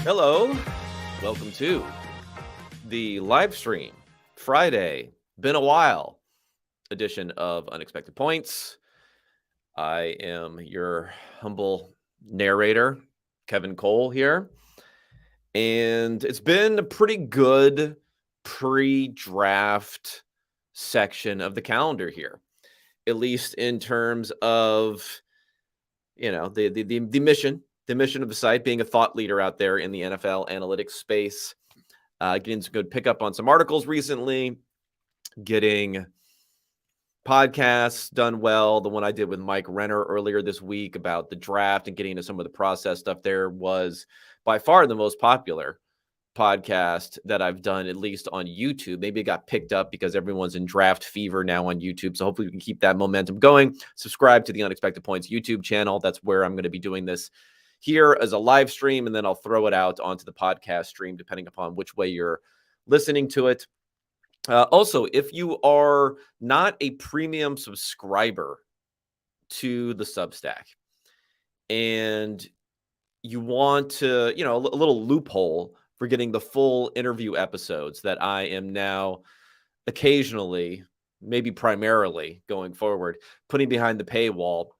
Hello, welcome to the live stream Friday, been a while edition of Unexpected Points. I am your humble narrator, Kevin Cole here, and it's been a pretty good pre-draft section of the calendar here, at least in terms of the mission of the site being a thought leader out there in the NFL analytics space. Getting some good pickup on some articles recently, getting podcasts done well. The one I did with Mike Renner earlier this week about the draft and getting into some of the process stuff there was by far the most popular podcast that I've done, at least on YouTube. Maybe it got picked up because everyone's in draft fever now on YouTube. So hopefully we can keep that momentum going. Subscribe to the Unexpected Points YouTube channel. That's where I'm going to be doing this here as a live stream, and then I'll throw it out onto the podcast stream, depending upon which way you're listening to it. Also, if you are not a premium subscriber to the Substack and you want to, a little loophole for getting the full interview episodes that I am now occasionally, maybe primarily going forward, putting behind the paywall,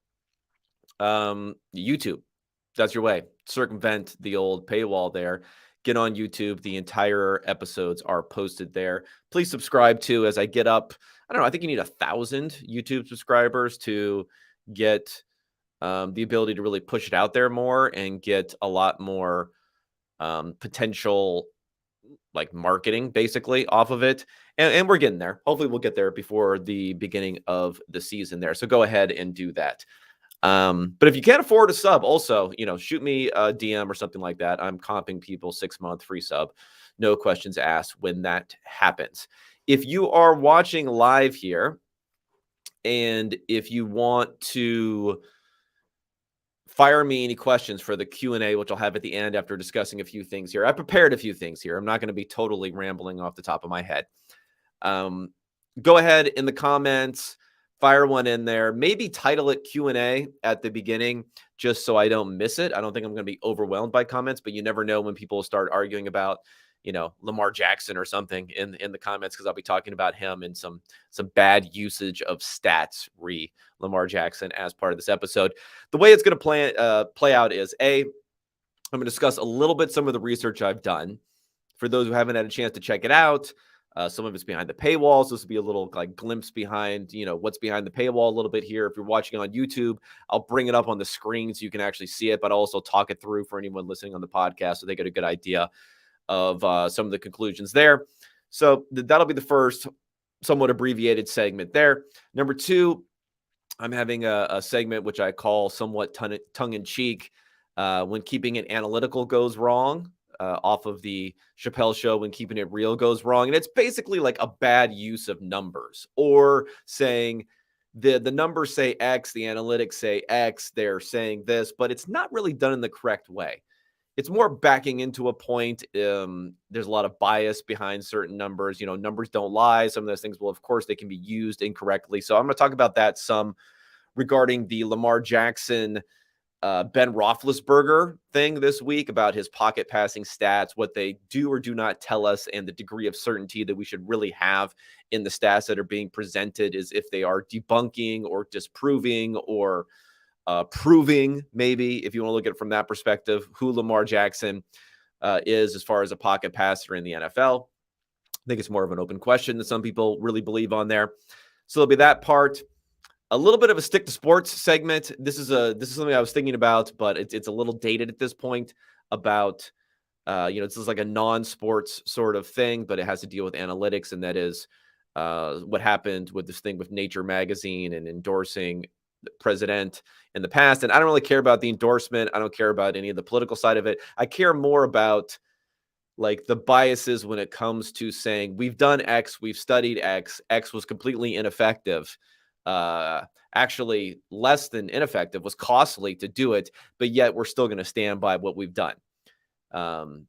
YouTube. That's your way. Circumvent the old paywall there. Get on YouTube. The entire episodes are posted there. Please subscribe too as I get up. I don't know. I think you need 1,000 YouTube subscribers to get the ability to really push it out there more and get a lot more potential like marketing basically off of it. And we're getting there. Hopefully we'll get there before the beginning of the season there. So go ahead and do that. But if you can't afford a sub, also, shoot me a DM or something like that. I'm comping people 6-month free sub. No questions asked when that happens. If you are watching live here and if you want to fire me any questions for the Q&A, which I'll have at the end after discussing a few things here. I prepared a few things here. I'm not going to be totally rambling off the top of my head. Go ahead in the comments. Fire one in there. Maybe title it Q&A at the beginning just so I don't miss it. I don't think I'm going to be overwhelmed by comments, but you never know when people start arguing about, Lamar Jackson or something in the comments, because I'll be talking about him and some bad usage of stats re Lamar Jackson as part of this episode. The way it's going to play out is I'm going to discuss a little bit some of the research I've done. For those who haven't had a chance to check it out, some of it's behind the paywall, so this will be a little like glimpse behind, what's behind the paywall a little bit here. If you're watching on YouTube, I'll bring it up on the screen so you can actually see it, but I'll also talk it through for anyone listening on the podcast so they get a good idea of some of the conclusions there. So that'll be the first somewhat abbreviated segment there. Number 2, I'm having a segment which I call somewhat tongue-in-cheek when keeping it analytical goes wrong. Off of the Chappelle Show, when keeping it real goes wrong. And it's basically like a bad use of numbers, or saying the numbers say X, the analytics say X, they're saying this, but it's not really done in the correct way. It's more backing into a point. There's a lot of bias behind certain numbers. Numbers don't lie. Some of those things, well, of course, they can be used incorrectly. So I'm going to talk about that some regarding the Lamar Jackson Ben Roethlisberger thing this week about his pocket passing stats, what they do or do not tell us, and the degree of certainty that we should really have in the stats that are being presented, is if they are debunking or disproving or proving, maybe, if you want to look at it from that perspective, who Lamar Jackson is as far as a pocket passer in the NFL. I think it's more of an open question that some people really believe on there. So there'll be that part. A little bit of a stick to sports segment. This is something I was thinking about, but it's a little dated at this point about, this is like a non-sports sort of thing, but it has to deal with analytics. And that is what happened with this thing with Nature magazine and endorsing the president in the past. And I don't really care about the endorsement. I don't care about any of the political side of it. I care more about like the biases when it comes to saying we've done X, we've studied X, X was completely ineffective. Actually less than ineffective, was costly to do it, but yet we're still going to stand by what we've done. Kind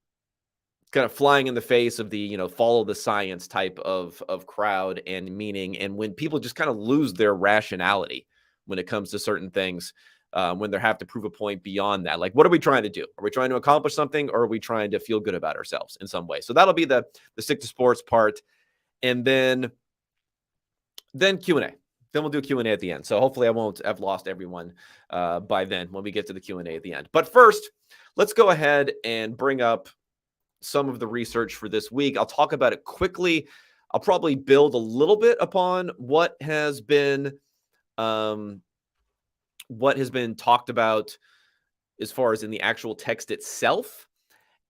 of flying in the face of the, follow the science type of crowd and meaning. And when people just kind of lose their rationality when it comes to certain things, when they have to prove a point beyond that. Like, what are we trying to do? Are we trying to accomplish something, or are we trying to feel good about ourselves in some way? So that'll be the stick to sports part, and then Q&A. Then we'll do Q&A at the end. So hopefully I won't have lost everyone by then when we get to the Q&A at the end. But first, let's go ahead and bring up some of the research for this week. I'll talk about it quickly. I'll probably build a little bit upon what has been talked about as far as in the actual text itself.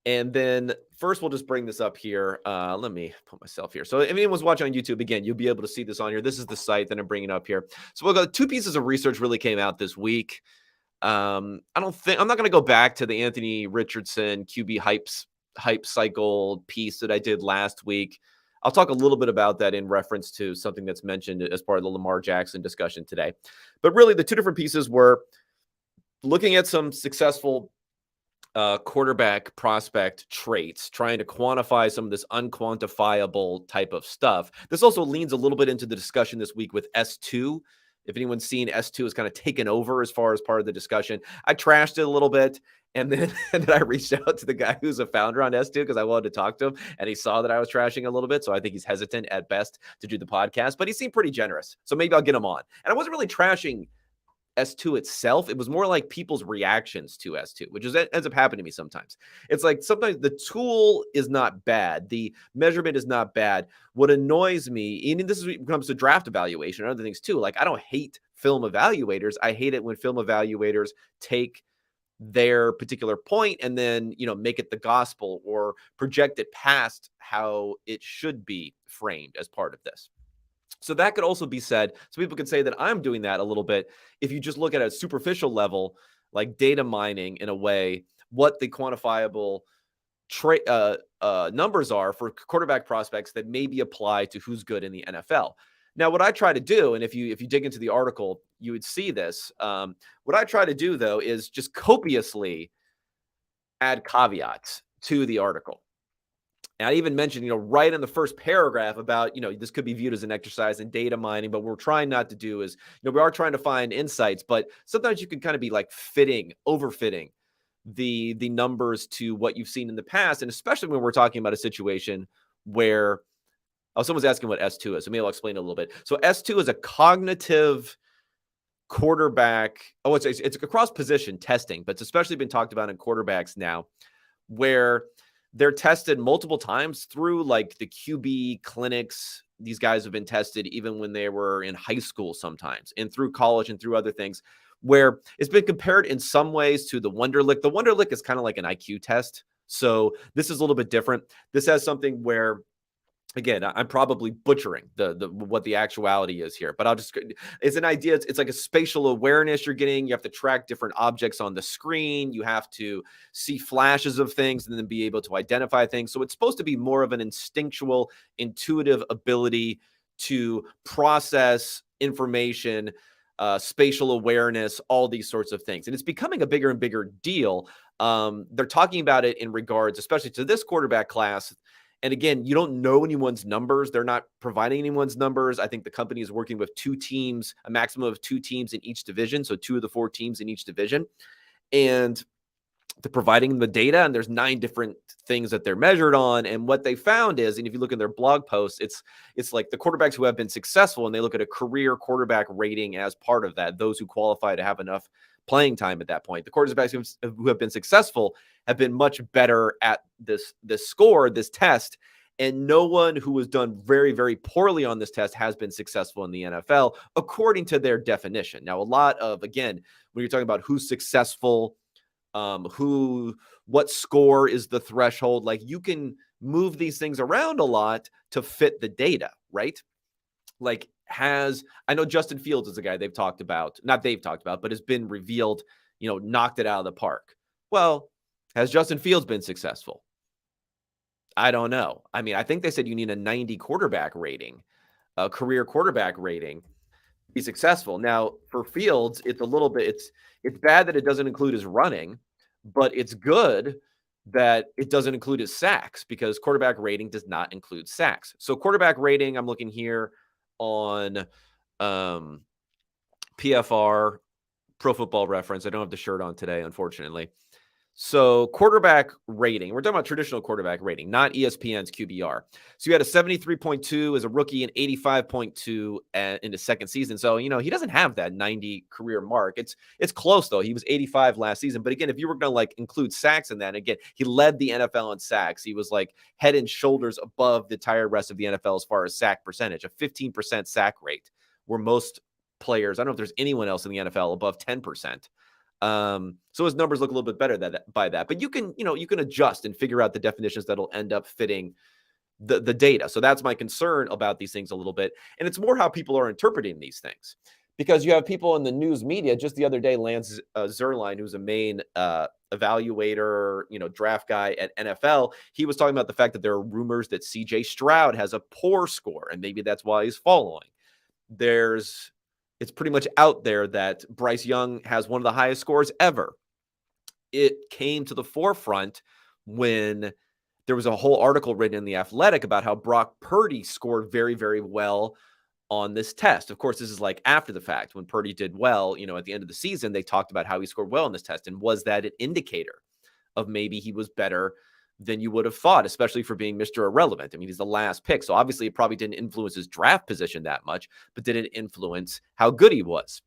And then first, we'll just bring this up here. Let me put myself here. So if anyone's watching on YouTube, again, you'll be able to see this on here. This is the site that I'm bringing up here. So we'll go. 2 pieces of research really came out this week. I'm not going to go back to the Anthony Richardson QB hype cycle piece that I did last week. I'll talk a little bit about that in reference to something that's mentioned as part of the Lamar Jackson discussion today. But really, the 2 different pieces were looking at some successful quarterback prospect traits, trying to quantify some of this unquantifiable type of stuff. This also leans a little bit into the discussion this week with S2. If anyone's seen, S2 has kind of taken over as far as part of the discussion. I trashed it a little bit, and then I reached out to the guy who's a founder on S2 because I wanted to talk to him, and he saw that I was trashing a little bit, so I think he's hesitant at best to do the podcast, but he seemed pretty generous, so maybe I'll get him on. And I wasn't really trashing S2 itself. It was more like people's reactions to S2, which ends up happening to me sometimes. It's like sometimes the tool is not bad. The measurement is not bad. What annoys me, and this is when it comes to draft evaluation and other things too, like I don't hate film evaluators. I hate it when film evaluators take their particular point and then, make it the gospel or project it past how it should be framed as part of this. So that could also be said. So people could say that I'm doing that a little bit. If you just look at a superficial level, like data mining in a way, what the quantifiable numbers are for quarterback prospects that maybe apply to who's good in the NFL. Now, what I try to do, and if you dig into the article, you would see this. What I try to do, though, is just copiously add caveats to the article. And I even mentioned, right in the first paragraph about, this could be viewed as an exercise in data mining, but what we're trying not to do is, we are trying to find insights, but sometimes you can kind of be like overfitting the numbers to what you've seen in the past. And especially when we're talking about a situation where, someone's asking what S2 is. So maybe I'll explain it a little bit. So S2 is a cognitive quarterback. It's across position testing, but it's especially been talked about in quarterbacks now, where they're tested multiple times through like the QB clinics. These guys have been tested even when they were in high school sometimes, and through college and through other things, where it's been compared in some ways to the Wonderlic. The Wonderlic is kind of like an IQ test. So this is a little bit different. This has something where, again, I'm probably butchering what the actuality is here, but it's an idea. It's like a spatial awareness you're getting. You have to track different objects on the screen. You have to see flashes of things and then be able to identify things. So it's supposed to be more of an instinctual, intuitive ability to process information, spatial awareness, all these sorts of things. And it's becoming a bigger and bigger deal. They're talking about it in regards, especially to this quarterback class. And again, you don't know anyone's numbers. They're not providing anyone's numbers. I think the company is working with 2 teams, a maximum of 2 teams in each division. So 2 of the 4 teams in each division. And they're providing the data, and there's 9 different things that they're measured on. And what they found is, and if you look in their blog posts, it's like the quarterbacks who have been successful, and they look at a career quarterback rating as part of that, those who qualify to have enough playing time at that point. The quarterbacks who have been successful have been much better at this score, this test, and no one who has done very, very poorly on this test has been successful in the NFL, according to their definition. Now, a lot of, again, when you're talking about who's successful, what score is the threshold, like you can move these things around a lot to fit the data, right? Like I know Justin Fields is a guy not they've talked about, but has been revealed, knocked it out of the park. Well, has Justin Fields been successful? I don't know. I mean, I think they said you need a 90 quarterback rating, a career quarterback rating to be successful. Now, for Fields, it's a little bit, it's bad that it doesn't include his running, but it's good that it doesn't include his sacks, because quarterback rating does not include sacks. So quarterback rating, I'm looking here on PFR. Pro Football Reference. I don't have the shirt on today, unfortunately. So quarterback rating, we're talking about traditional quarterback rating, not ESPN's QBR. So you had a 73.2 as a rookie and 85.2 in the second season. So, he doesn't have that 90 career mark. It's close though. He was 85 last season. But again, if you were going to like include sacks in that, again, he led the NFL in sacks. He was like head and shoulders above the entire rest of the NFL as far as sack percentage, a 15% sack rate, where most players, I don't know if there's anyone else in the NFL above 10%. So his numbers look a little bit better by that, but you can adjust and figure out the definitions that'll end up fitting the data. So that's my concern about these things a little bit. And it's more how people are interpreting these things, because you have people in the news media. Just the other day, Lance Zierlein, who's a main evaluator, draft guy at NFL, he was talking about the fact that there are rumors that CJ Stroud has a poor score, and maybe that's why he's following. It's pretty much out there that Bryce Young has one of the highest scores ever. It came to the forefront when there was a whole article written in The Athletic about how Brock Purdy scored very, very well on this test. Of course, this is like after the fact. When Purdy did well, at the end of the season, they talked about how he scored well on this test. And was that an indicator of maybe he was better than you would have thought, especially for being Mr. Irrelevant? I mean, he's the last pick. So obviously it probably didn't influence his draft position that much, but did it influence how good he was?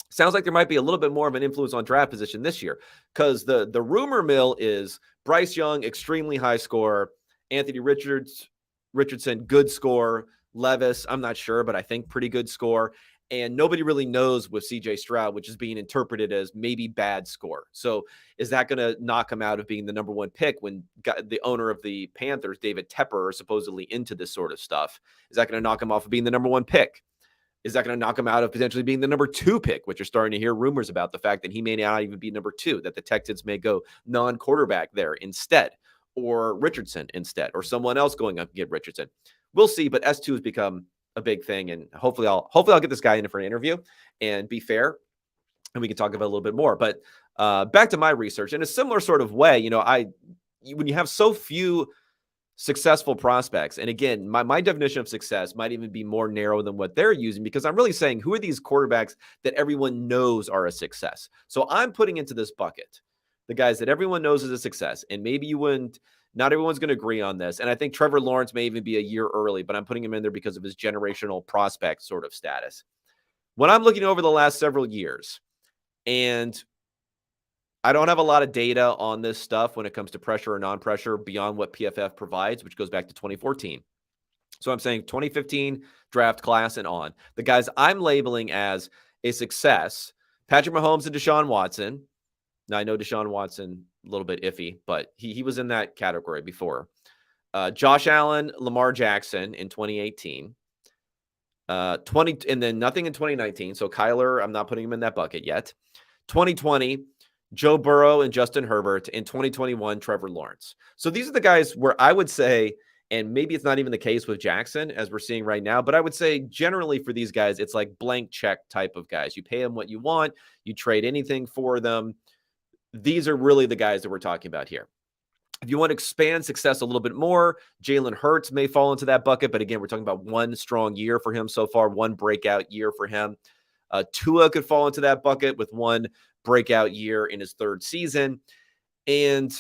Sounds like there might be a little bit more of an influence on draft position this year, because the rumor mill is Bryce Young, extremely high score, Anthony Richardson, good score, Levis, I'm not sure, but I think pretty good score. And nobody really knows with CJ Stroud, which is being interpreted as maybe bad score. So is that going to knock him out of being the number one pick when the owner of the Panthers, David Tepper, is supposedly into this sort of stuff? Is that going to knock him off of being the number one pick? Is that going to knock him out of potentially being the number two pick, which you're starting to hear rumors about the fact that he may not even be number two, that the Texans may go non-quarterback there instead, or Richardson instead, or someone else going up to get Richardson? We'll see, but S2 has become a big thing, and hopefully I'll get this guy in for an interview and be fair, and we can talk about it a little bit more. But back to my research, in a similar sort of way, when you have so few successful prospects, and again, my definition of success might even be more narrow than what they're using, because I'm really saying, who are these quarterbacks that everyone knows are a success? So I'm putting into this bucket the guys that everyone knows is a success, and maybe not everyone's going to agree on this. And I think Trevor Lawrence may even be a year early, but I'm putting him in there because of his generational prospect sort of status. When I'm looking over the last several years, and I don't have a lot of data on this stuff when it comes to pressure or non-pressure beyond what PFF provides, which goes back to 2014. So I'm saying 2015 draft class and on. The guys I'm labeling as a success: Patrick Mahomes and Deshaun Watson. Now, I know Deshaun Watson, a little bit iffy, but he was in that category before. Josh Allen, Lamar Jackson in 2018. And then nothing in 2019. So Kyler, I'm not putting him in that bucket yet. 2020, Joe Burrow and Justin Herbert. In 2021, Trevor Lawrence. So these are the guys where I would say, and maybe it's not even the case with Jackson as we're seeing right now, but I would say generally for these guys, it's like blank check type of guys. You pay them what you want. You trade anything for them. These are really the guys that we're talking about here. If you want to expand success a little bit more, Jalen Hurts may fall into that bucket. But again, we're talking about one strong year for him so far, one breakout year for him. Tua could fall into that bucket with one breakout year in his third season. And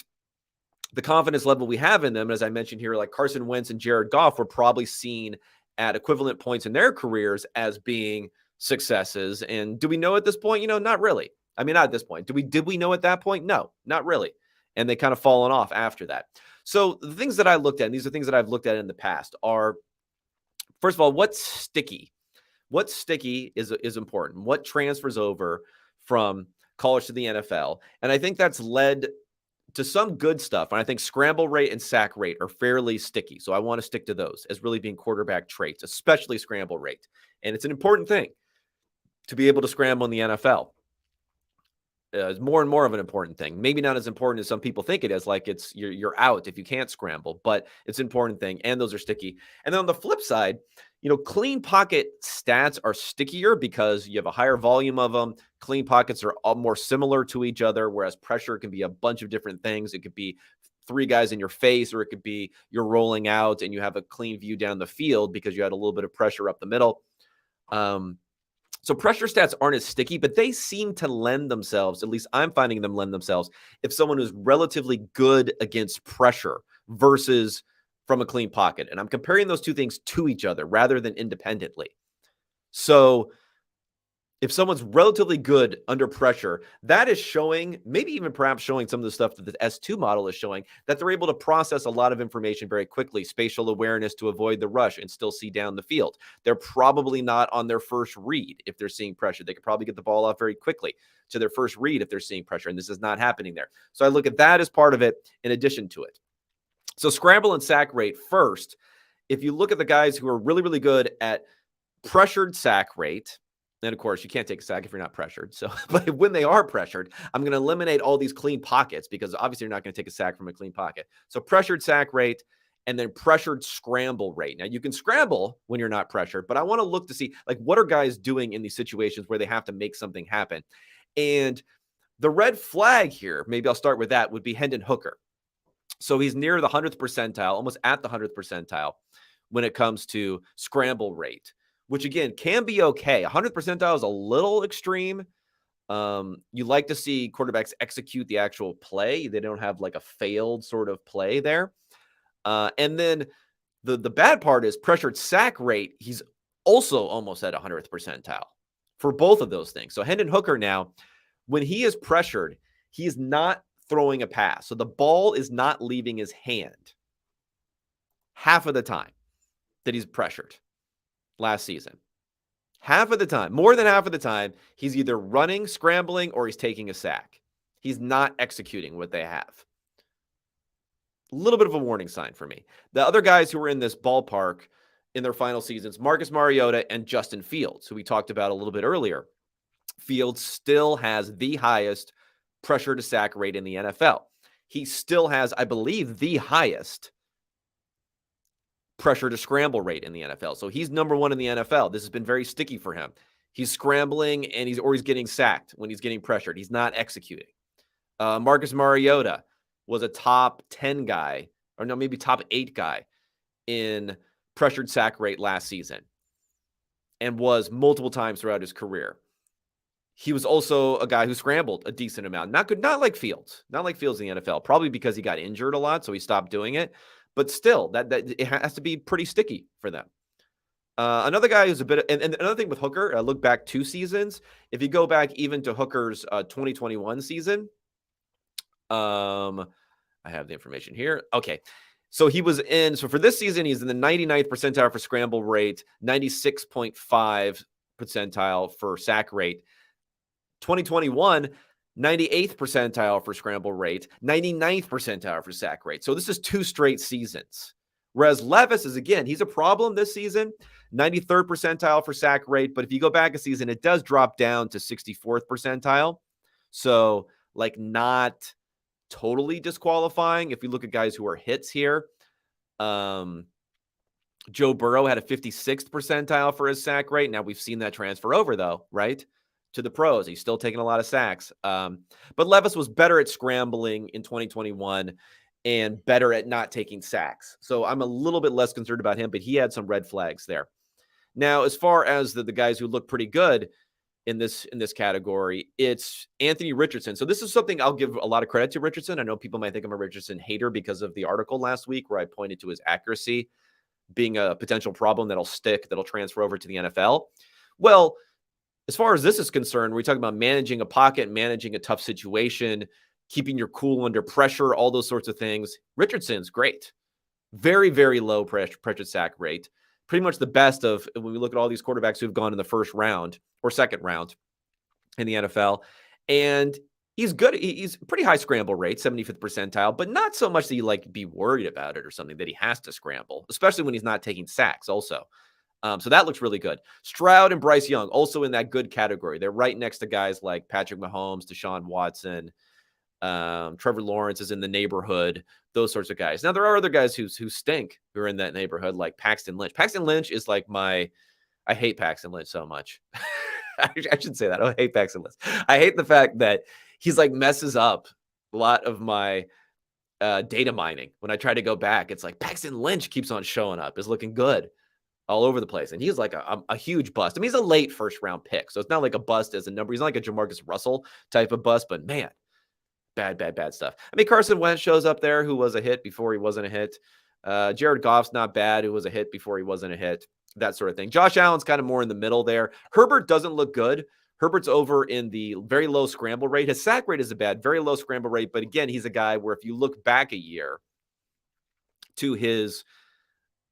the confidence level we have in them, as I mentioned here, like Carson Wentz and Jared Goff, were probably seen at equivalent points in their careers as being successes. And do we know at this point? Not really. I mean, not at this point. Did we know at that point? No, not really. And they kind of fallen off after that. So the things that I looked at, and these are things that I've looked at in the past, are, first of all, what's sticky? What's sticky is important. What transfers over from college to the NFL? And I think that's led to some good stuff. And I think scramble rate and sack rate are fairly sticky. So I want to stick to those as really being quarterback traits, especially scramble rate. And it's an important thing to be able to scramble in the NFL. It's more and more of an important thing. Maybe not as important as some people think it is, like you're out if you can't scramble, but it's an important thing, and those are sticky. And then on the flip side, clean pocket stats are stickier because you have a higher volume of them. Clean pockets are all more similar to each other, whereas pressure can be a bunch of different things. It could be three guys in your face, or it could be you're rolling out and you have a clean view down the field because you had a little bit of pressure up the middle. So pressure stats aren't as sticky, but they seem to lend themselves, at least I'm finding them lend themselves, if someone who's relatively good against pressure versus from a clean pocket. And I'm comparing those two things to each other rather than independently. So if someone's relatively good under pressure, that is showing, maybe even perhaps showing some of the stuff that the S2 model is showing, that they're able to process a lot of information very quickly, spatial awareness to avoid the rush and still see down the field. They're probably not on their first read if they're seeing pressure. They could probably get the ball off very quickly to their first read if they're seeing pressure, and this is not happening there. So I look at that as part of it in addition to it. So scramble and sack rate first. If you look at the guys who are really, really good at pressured sack rate, and of course, you can't take a sack if you're not pressured. So, but when they are pressured, I'm going to eliminate all these clean pockets because obviously you're not going to take a sack from a clean pocket. So pressured sack rate and then pressured scramble rate. Now you can scramble when you're not pressured, but I want to look to see like what are guys doing in these situations where they have to make something happen. And the red flag here, maybe I'll start with that, would be Hendon Hooker. So he's near the 100th percentile, almost at the 100th percentile when it comes to scramble rate, which again can be okay. 100th percentile is a little extreme. You like to see quarterbacks execute the actual play. They don't have like a failed sort of play there. And then the bad part is pressured sack rate. He's also almost at 100th percentile for both of those things. So Hendon Hooker now, when he is pressured, he is not throwing a pass. So the ball is not leaving his hand half of the time that he's pressured last season. Half of the time, more than half of the time, he's either running, scrambling, or he's taking a sack. He's not executing what they have. A little bit of a warning sign for me. The other guys who were in this ballpark in their final seasons, Marcus Mariota and Justin Fields, who we talked about a little bit earlier. Fields still has the highest pressure to sack rate in the NFL. He still has, I believe, the highest pressure to scramble rate in the NFL. So he's number one in the NFL. This has been very sticky for him. He's scrambling and he's getting sacked when he's getting pressured. He's not executing. Marcus Mariota was a top 10 guy, or no, maybe top 8 guy in pressured sack rate last season and was multiple times throughout his career. He was also a guy who scrambled a decent amount. Not like Fields in the NFL, probably because he got injured a lot, so he stopped doing it. But still, that it has to be pretty sticky for them. Another guy who's a bit, and another thing with Hooker, look back 2 seasons. If you go back even to Hooker's 2021 season, I have the information here. Okay. So for this season, he's in the 99th percentile for scramble rate, 96.5 percentile for sack rate. 2021, 98th percentile for scramble rate, 99th percentile for sack rate. So this is 2 straight seasons. Whereas Levis is, again, he's a problem this season, 93rd percentile for sack rate. But if you go back a season, it does drop down to 64th percentile. So like not totally disqualifying. If you look at guys who are hits here, Joe Burrow had a 56th percentile for his sack rate. Now we've seen that transfer over though, right? To the pros. He's still taking a lot of sacks. But Levis was better at scrambling in 2021 and better at not taking sacks. So I'm a little bit less concerned about him, but he had some red flags there. Now, as far as the guys who look pretty good in this category, it's Anthony Richardson. So this is something I'll give a lot of credit to Richardson. I know people might think I'm a Richardson hater because of the article last week where I pointed to his accuracy being a potential problem that'll transfer over to the NFL. Well, as far as this is concerned, we're talking about managing a pocket, managing a tough situation, keeping your cool under pressure, all those sorts of things. Richardson's great. Very, very low pressure sack rate. Pretty much the best of when we look at all these quarterbacks who've gone in the first round or second round in the NFL. And he's good. He's pretty high scramble rate, 75th percentile, but not so much that you like be worried about it or something that he has to scramble, especially when he's not taking sacks also. So that looks really good. Stroud and Bryce Young also in that good category. They're right next to guys like Patrick Mahomes, Deshaun Watson, Trevor Lawrence is in the neighborhood, those sorts of guys. Now, there are other guys who stink who are in that neighborhood, like Paxton Lynch. Paxton Lynch is like I hate Paxton Lynch so much. I should say that. I hate Paxton Lynch. I hate the fact that he's like messes up a lot of my data mining. When I try to go back, it's like Paxton Lynch keeps on showing up, is looking good all over the place. And he's like a huge bust. I mean, he's a late first round pick. So it's not like a bust as a number. He's not like a Jamarcus Russell type of bust, but man, bad stuff. I mean, Carson Wentz shows up there, who was a hit before he wasn't a hit. Jared Goff's not bad, who was a hit before he wasn't a hit. That sort of thing. Josh Allen's kind of more in the middle there. Herbert doesn't look good. Herbert's over in the very low scramble rate. His sack rate isn't bad, very low scramble rate. But again, he's a guy where if you look back a year to his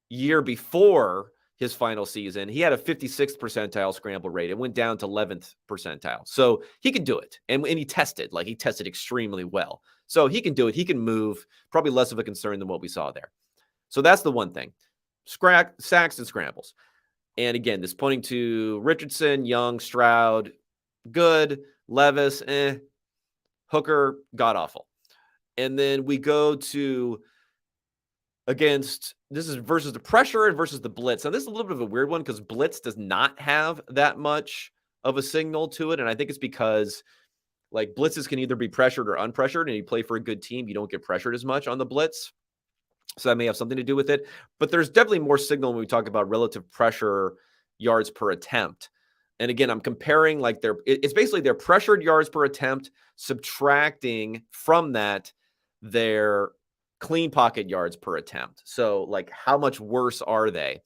year before his final season, he had a 56th percentile scramble rate. It went down to 11th percentile. So he can do it. And he tested extremely well. So he can do it. He can move. Probably less of a concern than what we saw there. So that's the one thing. Sacks and scrambles. And again, this pointing to Richardson, Young, Stroud, good. Levis, Hooker, god-awful. And then we go to this is versus the pressure and versus the blitz. Now, this is a little bit of a weird one because blitz does not have that much of a signal to it. And I think it's because like blitzes can either be pressured or unpressured. And you play for a good team, you don't get pressured as much on the blitz. So that may have something to do with it. But there's definitely more signal when we talk about relative pressure yards per attempt. And again, I'm comparing it's basically their pressured yards per attempt, subtracting from that their clean pocket yards per attempt. So like how much worse are they?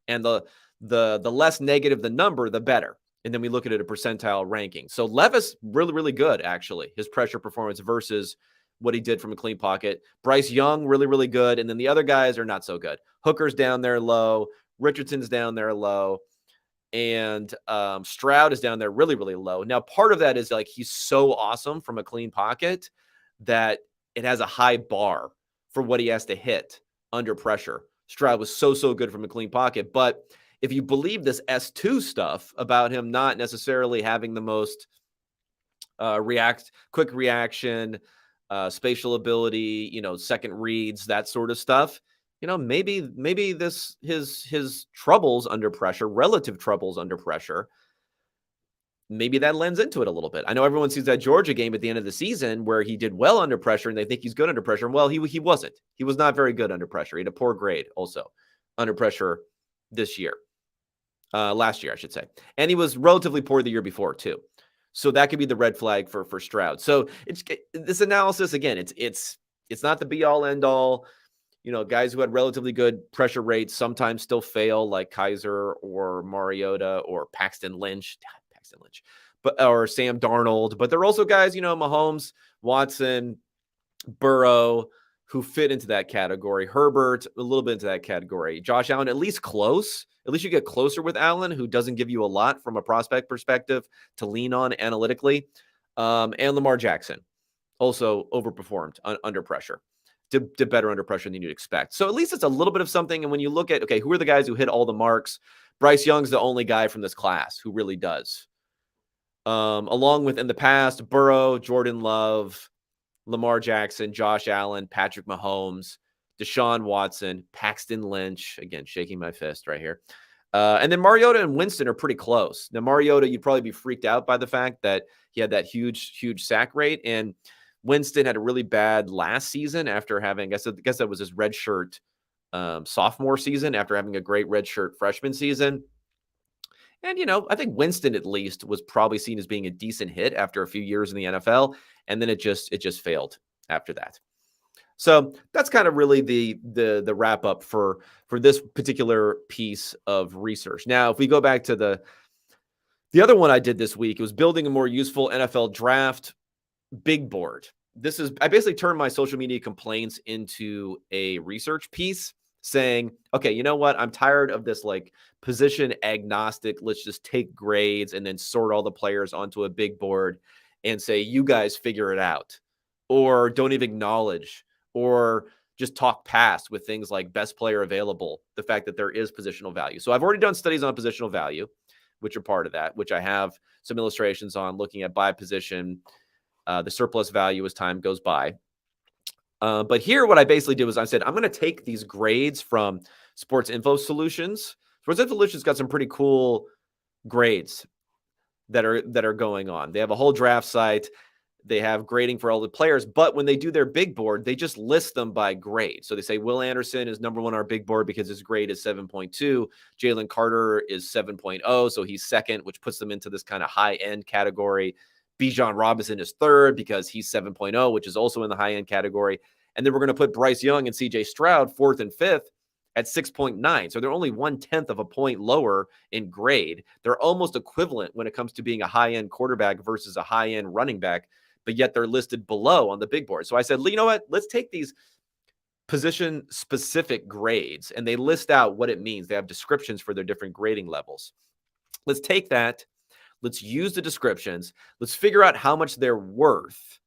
And the less negative the number, the better. And then we look at it a percentile ranking. So Levis, really, really good, actually, his pressure performance versus what he did from a clean pocket. Bryce Young, really, really good. And then the other guys are not so good. Hooker's down there low. Richardson's down there low. And Stroud is down there really, really low. Now, part of that is like he's so awesome from a clean pocket that it has a high bar for what he has to hit under pressure. Stroud was so good from a clean pocket. But if you believe this S2 stuff about him not necessarily having the most quick reaction, spatial ability, second reads, that sort of stuff, maybe his troubles under pressure, relative troubles under pressure, maybe that lends into it a little bit. I know everyone sees that Georgia game at the end of the season where he did well under pressure and they think he's good under pressure. Well, he wasn't. He was not very good under pressure. He had a poor grade also under pressure this year. Last year, I should say. And he was relatively poor the year before too. So that could be the red flag for Stroud. So it's this analysis, again, it's not the be all end all. Guys who had relatively good pressure rates sometimes still fail, like Kaiser or Mariota or Paxton Lynch, or Sam Darnold. But there are also guys, Mahomes, Watson, Burrow, who fit into that category. Herbert, a little bit into that category. Josh Allen, at least close. At least you get closer with Allen, who doesn't give you a lot from a prospect perspective to lean on analytically. And Lamar Jackson also overperformed under pressure. Did better under pressure than you'd expect. So at least it's a little bit of something. And when you look at, okay, who are the guys who hit all the marks? Bryce Young's the only guy from this class who really does. Along with in the past, Burrow, Jordan Love, Lamar Jackson, Josh Allen, Patrick Mahomes, Deshaun Watson, Paxton Lynch, again, shaking my fist right here. And then Mariota and Winston are pretty close. Now, Mariota, you'd probably be freaked out by the fact that he had that huge sack rate. And Winston had a really bad last season after having, I guess that was his redshirt sophomore season after having a great redshirt freshman season. And, I think Winston at least was probably seen as being a decent hit after a few years in the NFL. And then it just failed after that. So that's kind of really the wrap up for this particular piece of research. Now, if we go back to the other one I did this week, it was building a more useful NFL draft big board. I basically turned my social media complaints into a research piece saying, okay, you know what? I'm tired of this like position agnostic. Let's just take grades and then sort all the players onto a big board and say, you guys figure it out, or don't even acknowledge, or just talk past with things like best player available, the fact that there is positional value. So I've already done studies on positional value, which are part of that, which I have some illustrations on looking at by position, the surplus value as time goes by. But here, what I basically did was I said, I'm going to take these grades from Sports Info Solutions. Sports Info Solutions got some pretty cool grades that are going on. They have a whole draft site. They have grading for all the players, but when they do their big board, they just list them by grade. So they say Will Anderson is number one on our big board because his grade is 7.2. Jalen Carter is 7.0, so he's second, which puts them into this kind of high-end category. Bijan Robinson is third because he's 7.0, which is also in the high-end category. And then we're going to put Bryce Young and CJ Stroud fourth and fifth at 6.9. So they're only 1/10 of a point lower in grade. They're almost equivalent when it comes to being a high-end quarterback versus a high-end running back, but yet they're listed below on the big board. So I said, you know what? Let's take these position-specific grades, and they list out what it means. They have descriptions for their different grading levels. Let's take that. Let's use the descriptions. Let's figure out how much they're worth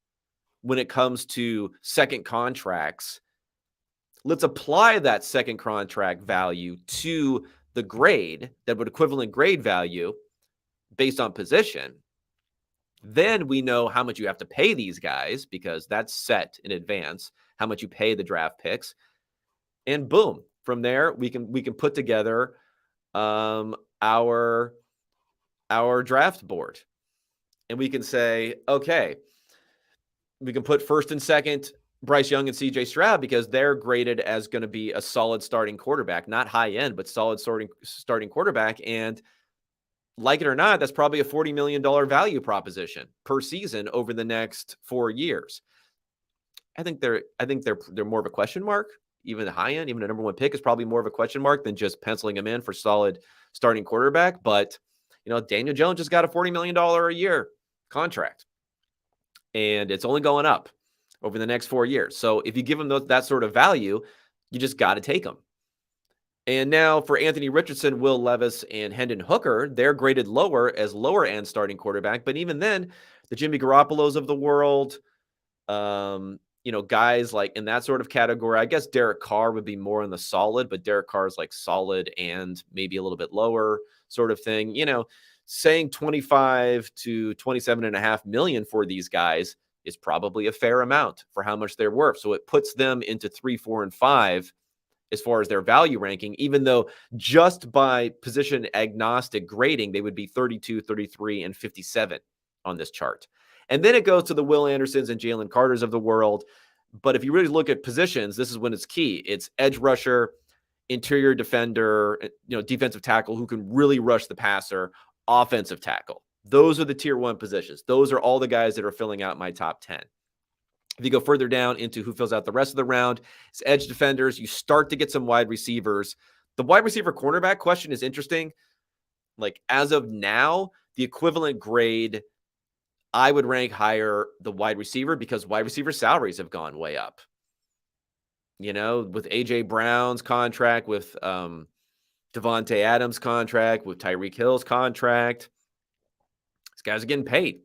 when it comes to second contracts. Let's apply that second contract value to the grade, that would equivalent grade value based on position. Then we know how much you have to pay these guys because that's set in advance, how much you pay the draft picks. And boom, from there, we can put together our draft board. And we can say, okay, we can put first and second Bryce Young and CJ Stroud because they're graded as going to be a solid starting quarterback, not high end, but solid starting quarterback. And like it or not, that's probably a $40 million value proposition per season over the next 4 years. I think they're more of a question mark. Even the high end, even the number one pick is probably more of a question mark than just penciling him in for solid starting quarterback. But Daniel Jones just got a $40 million a year contract, and it's only going up over the next 4 years. So if you give him that sort of value, you just got to take him. And now for Anthony Richardson, Will Levis, and Hendon Hooker, they're graded lower as lower end starting quarterback. But even then, the Jimmy Garoppolos of the world, guys like in that sort of category, I guess Derek Carr would be more in the solid, but Derek Carr is like solid and maybe a little bit lower sort of thing. Saying 25 to 27.5 million for these guys is probably a fair amount for how much they're worth. So it puts them into 3, 4, and 5 as far as their value ranking, even though just by position agnostic grading, they would be 32, 33, and 57 on this chart. And then it goes to the Will Andersons and Jalen Carters of the world. But if you really look at positions, this is when it's key. It's edge rusher, interior defender, defensive tackle who can really rush the passer, offensive tackle. Those are the tier 1 positions. Those are all the guys that are filling out my top 10. If you go further down into who fills out the rest of the round, it's edge defenders. You start to get some wide receivers. The wide receiver cornerback question is interesting. Like as of now, the equivalent grade, I would rank higher the wide receiver because wide receiver salaries have gone way up. With A.J. Brown's contract, with Devontae Adams' contract, with Tyreek Hill's contract, these guys are getting paid.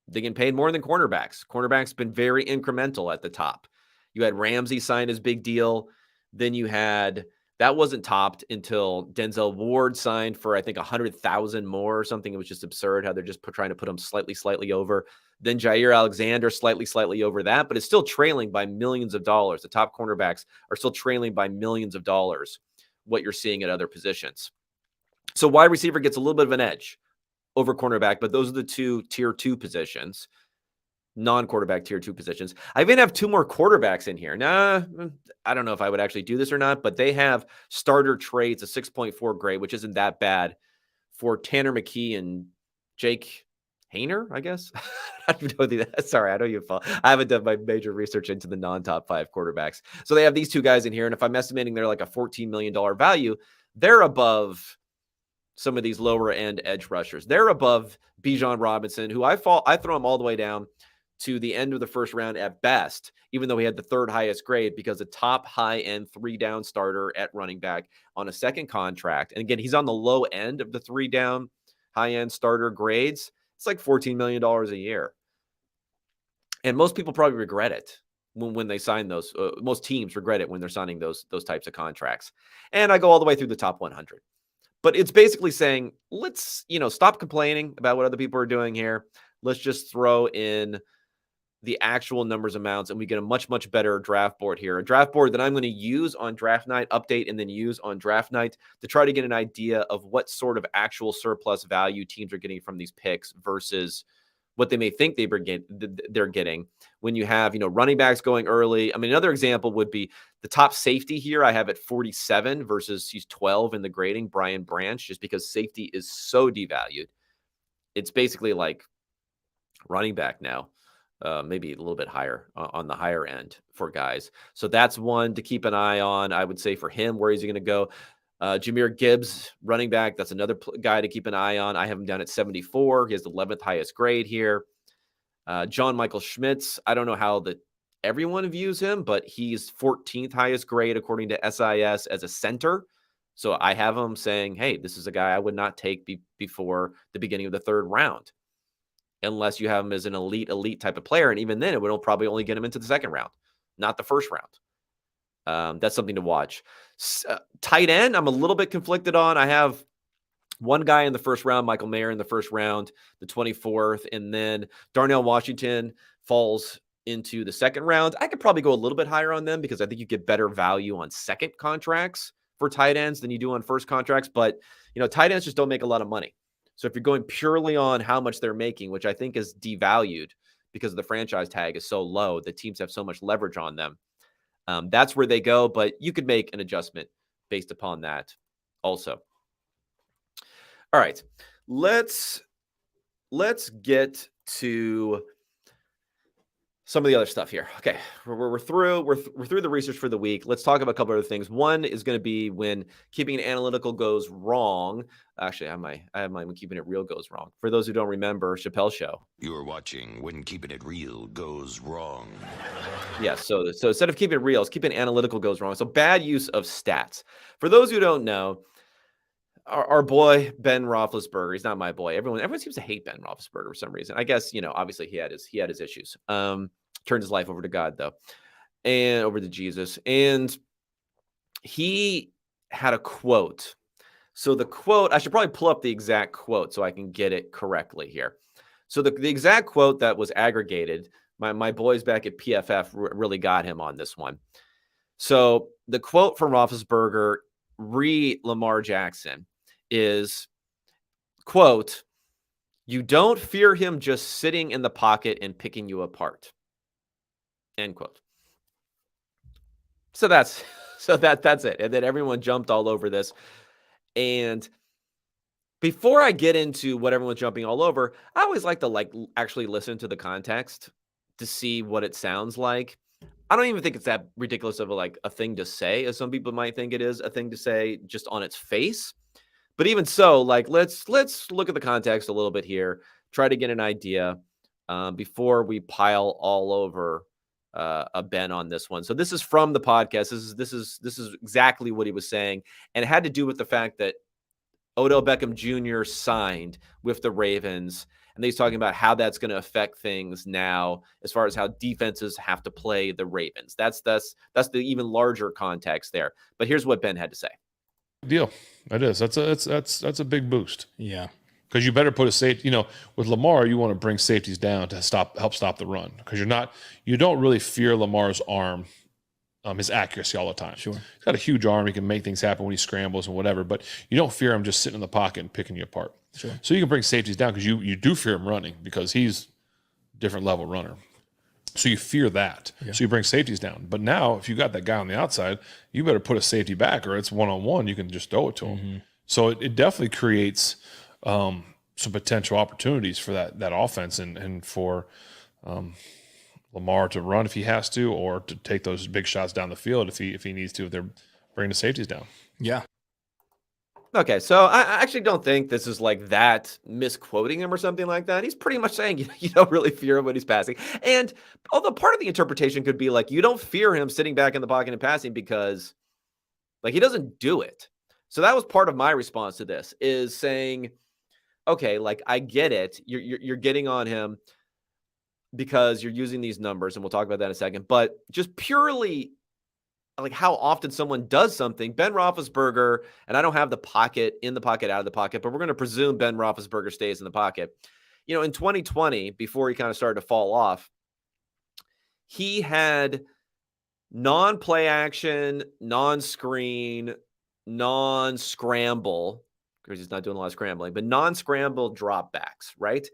They get paid more than cornerbacks. Cornerbacks been very incremental at the top. You had Ramsey sign his big deal. Then you had, that wasn't topped until Denzel Ward signed for, I think, 100,000 more or something. It was just absurd how they're just trying to put him slightly over. Then Jair Alexander slightly over that, but it's still trailing by millions of dollars. The top cornerbacks are still trailing by millions of dollars, what you're seeing at other positions. So wide receiver gets a little bit of an edge over cornerback, but those are the two tier 2 positions, non-quarterback tier 2 positions. I even have 2 more quarterbacks in here. I don't know if I would actually do this or not, but they have starter traits, a 6.4 grade, which isn't that bad for Tanner McKee and Jake Hayner, I guess. I don't know. Sorry, I know you fall. I haven't done my major research into the non-top 5 quarterbacks. So they have these 2 guys in here, and if I'm estimating they're like a $14 million value, they're above some of these lower end edge rushers. They're above Bijan Robinson, who I throw him all the way down to the end of the first round at best, even though he had the 3rd highest grade because the top high end 3-down starter at running back on a second contract. And again, he's on the low end of the 3-down high end starter grades. It's like $14 million a year. And most people probably regret it when they sign those. Most teams regret it when they're signing those types of contracts. And I go all the way through the top 100. But it's basically saying, let's, stop complaining about what other people are doing here. Let's just throw in the actual numbers amounts, and we get a much, much better draft board here. A draft board that I'm going to use on draft night, update, and then use on draft night to try to get an idea of what sort of actual surplus value teams are getting from these picks versus what they may think they're getting when you have, running backs going early. I mean, another example would be the top safety here. I have at 47 versus he's 12 in the grading, Brian Branch, just because safety is so devalued. It's basically like running back now, maybe a little bit higher on the higher end for guys. So that's one to keep an eye on. I would say for him, where is he going to go? Jahmyr Gibbs, running back, that's another guy to keep an eye on. I have him down at 74. He has the 11th highest grade here. John Michael Schmitz, I don't know how everyone views him, but he's 14th highest grade according to SIS as a center. So I have him saying, hey, this is a guy I would not take before the beginning of the third round, unless you have him as an elite type of player. And even then, it will probably only get him into the second round, not the first round. That's something to watch. Tight end, I'm a little bit conflicted on. I have one guy in the first round, Michael Mayer in the first round, the 24th, and then Darnell Washington falls into the second round. I could probably go a little bit higher on them because I think you get better value on second contracts for tight ends than you do on first contracts. But, tight ends just don't make a lot of money. So if you're going purely on how much they're making, which I think is devalued because the franchise tag is so low, the teams have so much leverage on them. That's where they go, but you could make an adjustment based upon that also. All right, let's get to some of the other stuff here. Okay, we're through the research for the week. Let's talk about a couple other things. One is going to be when keeping it analytical goes wrong. Actually, I have my when keeping it real goes wrong. For those who don't remember, Chappelle's show. You're watching When Keeping It Real Goes Wrong. Yes. So instead of keeping it real, it's keeping analytical goes wrong. So bad use of stats. For those who don't know, our boy Ben Roethlisberger, he's not my boy. Everyone seems to hate Ben Roethlisberger for some reason. I guess obviously he had his issues. Turned his life over to God though, and over to Jesus. And he had a quote. So the quote, I should probably pull up the exact quote so I can get it correctly here. So the exact quote that was aggregated, my boys back at PFF really got him on this one. So the quote from Roethlisberger re Lamar Jackson is, quote, "You don't fear him just sitting in the pocket and picking you apart," end quote. So that's it. And then everyone jumped all over this. And before I get into what everyone's jumping all over, I always like to actually listen to the context to see what it sounds like. I don't even think it's that ridiculous of a thing to say, as some people might think it is a thing to say just on its face. But even so, let's look at the context a little bit here, try to get an idea before we pile all over a Ben on this one. So this is from the podcast. This is exactly what he was saying, and it had to do with the fact that Odell Beckham Jr. signed with the Ravens, and he's talking about how that's going to affect things now as far as how defenses have to play the Ravens. That's the even larger context there. But here's what Ben had to say. Deal. That is. That's a big boost. Yeah. Because you better put a safety. With Lamar, you want to bring safeties down to help stop the run. Because you don't really fear Lamar's arm, his accuracy all the time. Sure. He's got a huge arm. He can make things happen when he scrambles and whatever. But you don't fear him just sitting in the pocket and picking you apart. Sure. So you can bring safeties down because you do fear him running because he's a different level runner. So you fear that. Yeah. So you bring safeties down. But now, if you got that guy on the outside, you better put a safety back, or it's one-on-one. You can just throw it to him. Mm-hmm. So it definitely creates some potential opportunities for that offense and for Lamar to run if he has to, or to take those big shots down the field if he needs to, if they're bringing the safeties down. Yeah. Okay, so I actually don't think this is that misquoting him or something like that. He's pretty much saying you don't really fear him when he's passing. And although part of the interpretation could be you don't fear him sitting back in the pocket and passing because he doesn't do it. So that was part of my response to this, is saying, okay, I get it. You're getting on him because you're using these numbers, and we'll talk about that in a second. But just purely how often someone does something, Ben Roethlisberger, and I don't have the pocket, in the pocket, out of the pocket, but we're going to presume Ben Roethlisberger stays in the pocket. In 2020, before he kind of started to fall off, he had non-play action, non-screen, non-scramble, because he's not doing a lot of scrambling, but non-scramble dropbacks, right?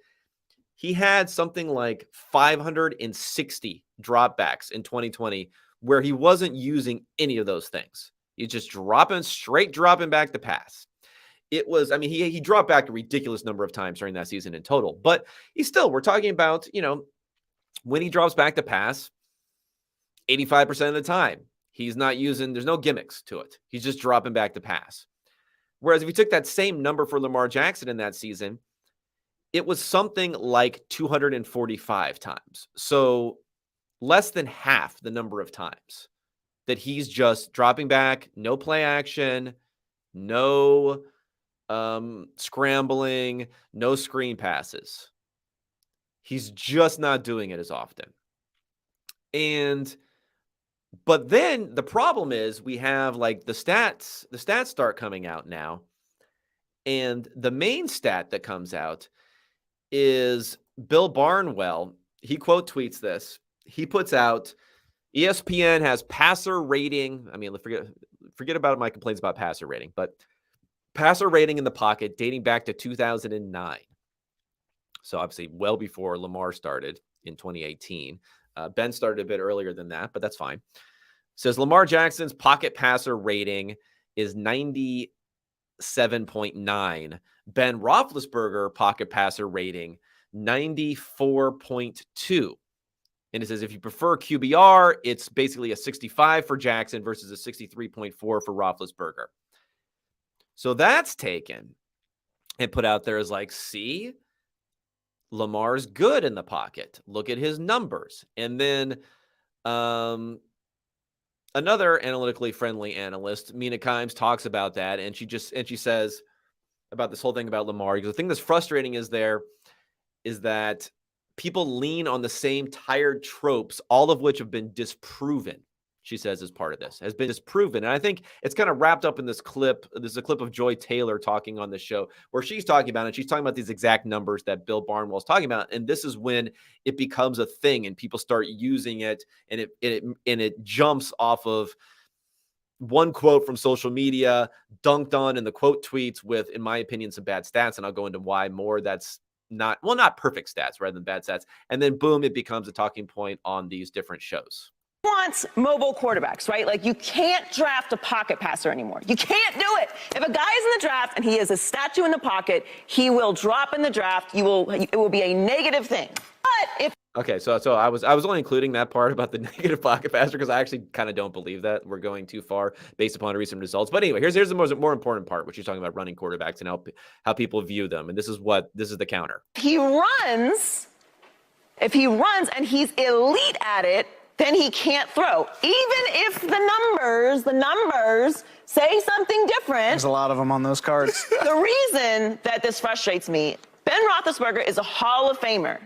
he had something like 560 dropbacks in 2020 where he wasn't using any of those things. He's just dropping back the pass. It was, I mean, he dropped back a ridiculous number of times during that season in total, but we're talking about, when he drops back the pass, 85% of the time, he's not using, there's no gimmicks to it. He's just dropping back the pass. Whereas if you took that same number for Lamar Jackson in that season, it was something like 245 times. So less than half the number of times that he's just dropping back, no play action, no scrambling, no screen passes. He's just not doing it as often. But then the problem is we have like the stats start coming out now. And the main stat that comes out is Bill Barnwell. He quote tweets this. He puts out ESPN has passer rating. I mean, forget about my complaints about passer rating, but passer rating in the pocket dating back to 2009. So obviously well before Lamar started in 2018. Ben started a bit earlier than that, but that's fine. Says Lamar Jackson's pocket passer rating is 97.9. Ben Roethlisberger pocket passer rating 94.2. And it says if you prefer QBR, it's basically a 65 for Jackson versus a 63.4 for Roethlisberger. So that's taken and put out there as like, see, Lamar's good in the pocket. Look at his numbers. And then another analytically friendly analyst, Mina Kimes, talks about that. And she says about this whole thing about Lamar, because the thing that's frustrating is that people lean on the same tired tropes, all of which have been disproven, she says, as part of this, has been disproven. And I think it's kind of wrapped up in this clip. There's a clip of Joy Taylor talking on the show where she's talking about it. She's talking about these exact numbers that Bill Barnwell's talking about. And this is when it becomes a thing and people start using it, and it jumps off of one quote from social media, dunked on in the quote tweets with, in my opinion, some bad stats. And I'll go into why more. That's not perfect stats rather than bad stats. And then boom, it becomes a talking point on these different shows. Wants mobile quarterbacks, right? Like, you can't draft a pocket passer anymore. You can't do it. If a guy is in the draft and he is a statue in the pocket, he will drop in the draft. It will be a negative thing. But if Okay, so I was only including that part about the negative pocket passer because I actually kind of don't believe that we're going too far based upon recent results. But anyway, here's the more important part, which you're talking about running quarterbacks and how people view them. And this is the counter. if he runs and he's elite at it, then he can't throw. Even if the numbers say something different. There's a lot of them on those cards. The reason that this frustrates me, Ben Roethlisberger is a Hall of Famer.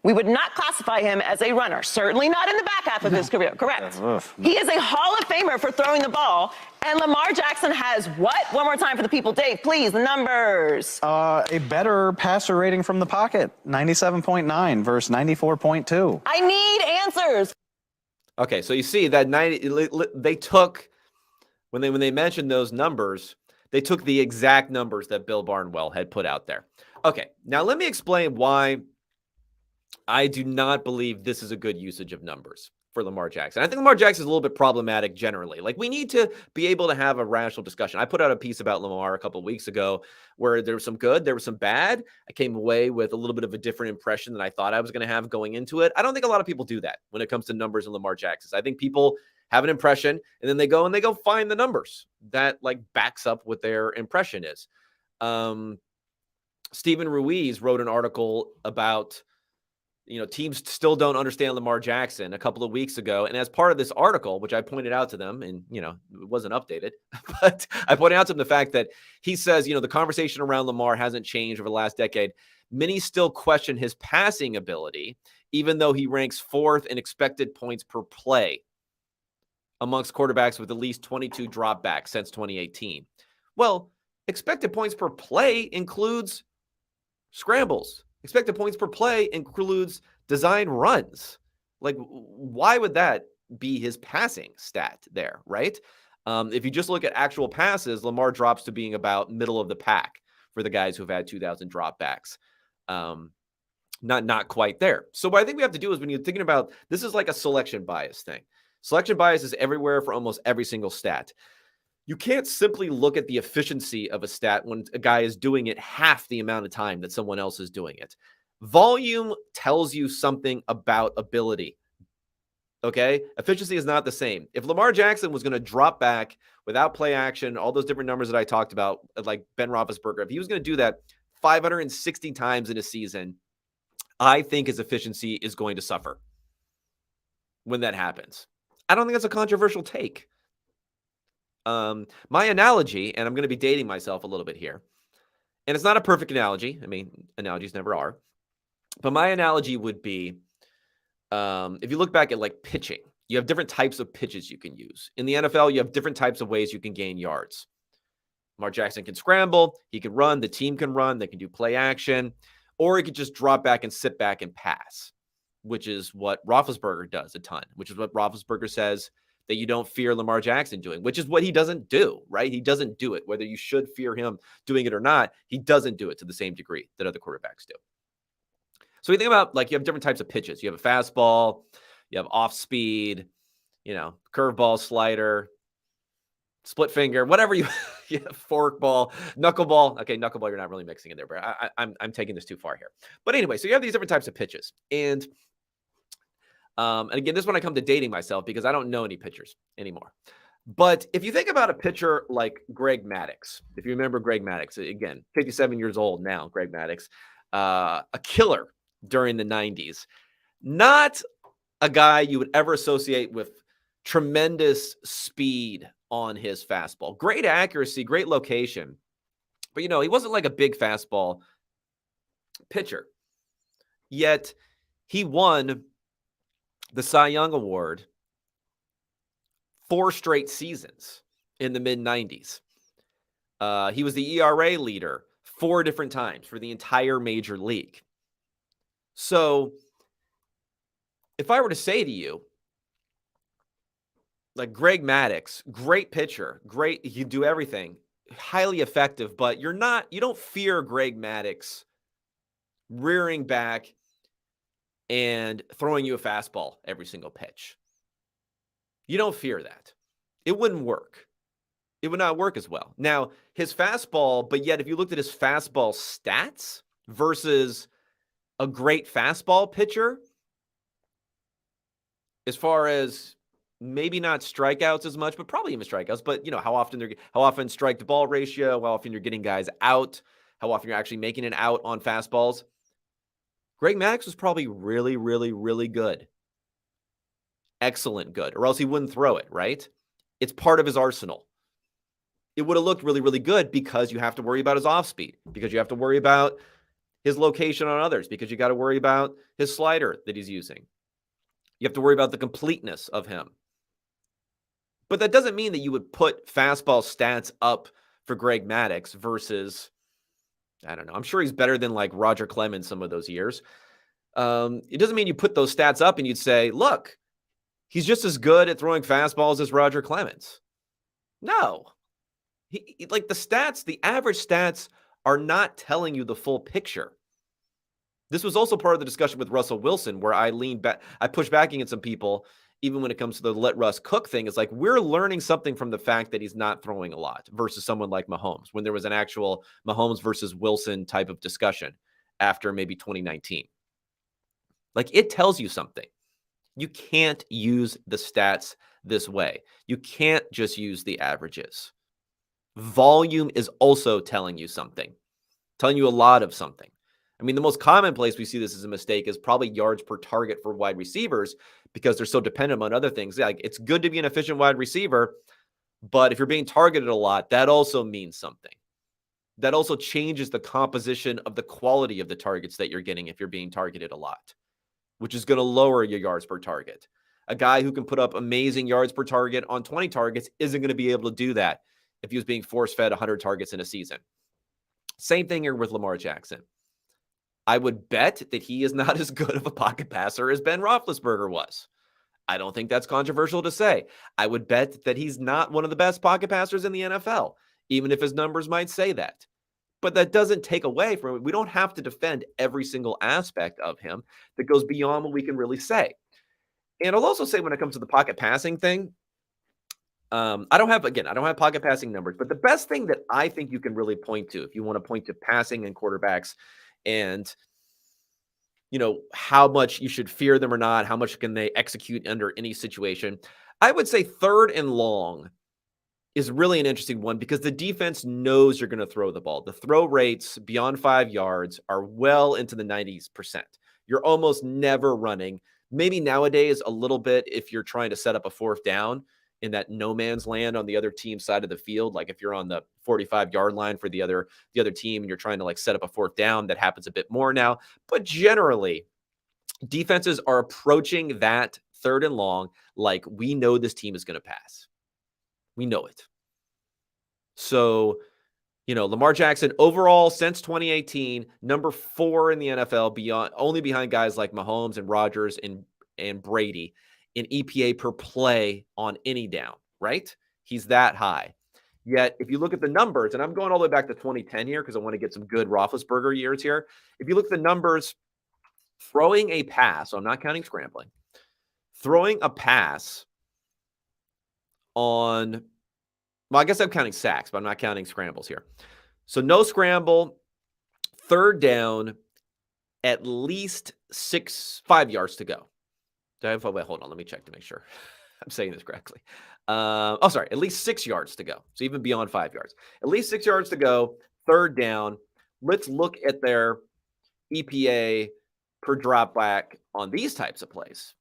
We would not classify him as a runner, certainly not in the back half of his career, correct? He is a Hall of Famer for throwing the ball, and Lamar Jackson has what? One more time for the people. Dave, please, the numbers. A better passer rating from the pocket, 97.9 versus 94.2. I need answers. Okay, so you see that they took, when they mentioned those numbers, they took the exact numbers that Bill Barnwell had put out there. Okay, now let me explain why I do not believe this is a good usage of numbers for Lamar Jackson. I think Lamar Jackson is a little bit problematic generally. Like, we need to be able to have a rational discussion. I put out a piece about Lamar a couple of weeks ago where there was some good, there was some bad. I came away with a little bit of a different impression than I thought I was going to have going into it. I don't think a lot of people do that when it comes to numbers and Lamar Jackson. I think people have an impression and then they go find the numbers that like backs up what their impression is. Stephen Ruiz wrote an article about, teams still don't understand Lamar Jackson a couple of weeks ago. And as part of this article, which I pointed out to them, and, it wasn't updated, but I pointed out to them the fact that he says, the conversation around Lamar hasn't changed over the last decade. Many still question his passing ability, even though he ranks 4th in expected points per play amongst quarterbacks with at least 22 dropbacks since 2018. Well, expected points per play includes scrambles. Expected points per play includes design runs. Like, why would that be his passing stat there, right? If you just look at actual passes, Lamar drops to being about middle of the pack for the guys who've had 2,000 dropbacks. not quite there. So what I think we have to do is, when you're thinking about this, is like a selection bias thing. Selection bias is everywhere for almost every single stat. You can't simply look at the efficiency of a stat when a guy is doing it half the amount of time that someone else is doing it. Volume tells you something about ability. Okay? Efficiency is not the same. If Lamar Jackson was going to drop back without play action, all those different numbers that I talked about, like Ben Roethlisberger, if he was going to do that 560 times in a season, I think his efficiency is going to suffer when that happens. I don't think that's a controversial take. My analogy, and I'm going to be dating myself a little bit here, and it's not a perfect analogy. I mean, analogies never are. But my analogy would be, if you look back at like pitching, you have different types of pitches you can use. In the NFL, you have different types of ways you can gain yards. Lamar Jackson can scramble, he can run, the team can run, they can do play action, or he could just drop back and sit back and pass, which is what Roethlisberger does a ton, which is what Roethlisberger says that you don't fear Lamar Jackson doing, which is what he doesn't do, right? He doesn't do it. Whether you should fear him doing it or not, he doesn't do it to the same degree that other quarterbacks do. So you think about, like, you have different types of pitches. You have a fastball, you have off speed, curveball, slider, split finger, whatever you fork ball, knuckleball. Okay, knuckleball, you're not really mixing in there, but I'm taking this too far here. But anyway, so you have these different types of pitches. And again, this is when I come to dating myself, because I don't know any pitchers anymore. But if you think about a pitcher like Greg Maddux, if you remember Greg Maddux, again, 57 years old now, Greg Maddux, a killer during the 90s. Not a guy you would ever associate with tremendous speed on his fastball. Great accuracy, great location. But, he wasn't like a big fastball pitcher. Yet he won the Cy Young Award 4 straight seasons in the mid-90s. He was the ERA leader 4 different times for the entire major league. So if I were to say to you, like, Greg Maddux, great pitcher, great, you do everything, highly effective, but you don't fear Greg Maddux rearing back and throwing you a fastball every single pitch. You don't fear that. It wouldn't work. It would not work as well. Now, his fastball, but yet if you looked at his fastball stats versus a great fastball pitcher, as far as maybe not strikeouts as much, but probably even strikeouts, but how often strike to ball ratio, how often you're getting guys out, how often you're actually making an out on fastballs. Greg Maddux was probably really, really, really good. Excellent good, or else he wouldn't throw it, right? It's part of his arsenal. It would have looked really, really good, because you have to worry about his off speed, because you have to worry about his location on others, because you got to worry about his slider that he's using. You have to worry about the completeness of him. But that doesn't mean that you would put fastball stats up for Greg Maddux versus, I don't know, I'm sure he's better than like Roger Clemens some of those years. It doesn't mean you put those stats up and you'd say, look, he's just as good at throwing fastballs as Roger Clemens. No. Like, the average stats are not telling you the full picture. This was also part of the discussion with Russell Wilson, where I push back against some people, even when it comes to the let Russ cook thing. It's like, we're learning something from the fact that he's not throwing a lot versus someone like Mahomes, when there was an actual Mahomes versus Wilson type of discussion after maybe 2019. Like, it tells you something. You can't use the stats this way. You can't just use the averages. Volume is also telling you something, telling you a lot of something. I mean, the most common place we see this as a mistake is probably yards per target for wide receivers, because they're so dependent on other things. Like, it's good to be an efficient wide receiver, but if you're being targeted a lot, that also means something. That also changes the composition of the quality of the targets that you're getting if you're being targeted a lot, which is going to lower your yards per target. A guy who can put up amazing yards per target on 20 targets isn't going to be able to do that if he was being force-fed 100 targets in a season. Same thing here with Lamar Jackson. I would bet that he is not as good of a pocket passer as Ben Roethlisberger was. I don't think that's controversial to say. I would bet that he's not one of the best pocket passers in the NFL, even if his numbers might say that. But that doesn't take away from it. We don't have to defend every single aspect of him that goes beyond what we can really say. And I'll also say when it comes to the pocket passing thing, I don't have pocket passing numbers, but the best thing that I think you can really point to, if you want to point to passing and quarterbacks and, how much you should fear them or not, how much can they execute under any situation, I would say 3rd and long is really an interesting one because the defense knows you're going to throw the ball. The throw rates beyond 5 yards are well into the 90%. You're almost never running. Maybe nowadays a little bit if you're trying to set up a 4th down in that no man's land on the other team's side of the field. Like if you're on the 45-yard line for the other team and you're trying to like set up a 4th down, that happens a bit more now. But generally, defenses are approaching that 3rd and long like we know this team is going to pass. We know it. So, Lamar Jackson overall since 2018, number 4 in the NFL, only behind guys like Mahomes and Rodgers and Brady in EPA per play on any down, right? He's that high. Yet, if you look at the numbers, and I'm going all the way back to 2010 here because I want to get some good Roethlisberger years here. If you look at the numbers, throwing a pass, so I'm not counting scrambling, throwing a pass on, well, I guess I'm counting sacks, but I'm not counting scrambles here. So no scramble, 3rd down, at least 5 yards to go. Wait, hold on. Let me check to make sure I'm saying this correctly. At least 6 yards to go. So even beyond 5 yards. At least 6 yards to go, 3rd down. Let's look at their EPA per drop back on these types of plays.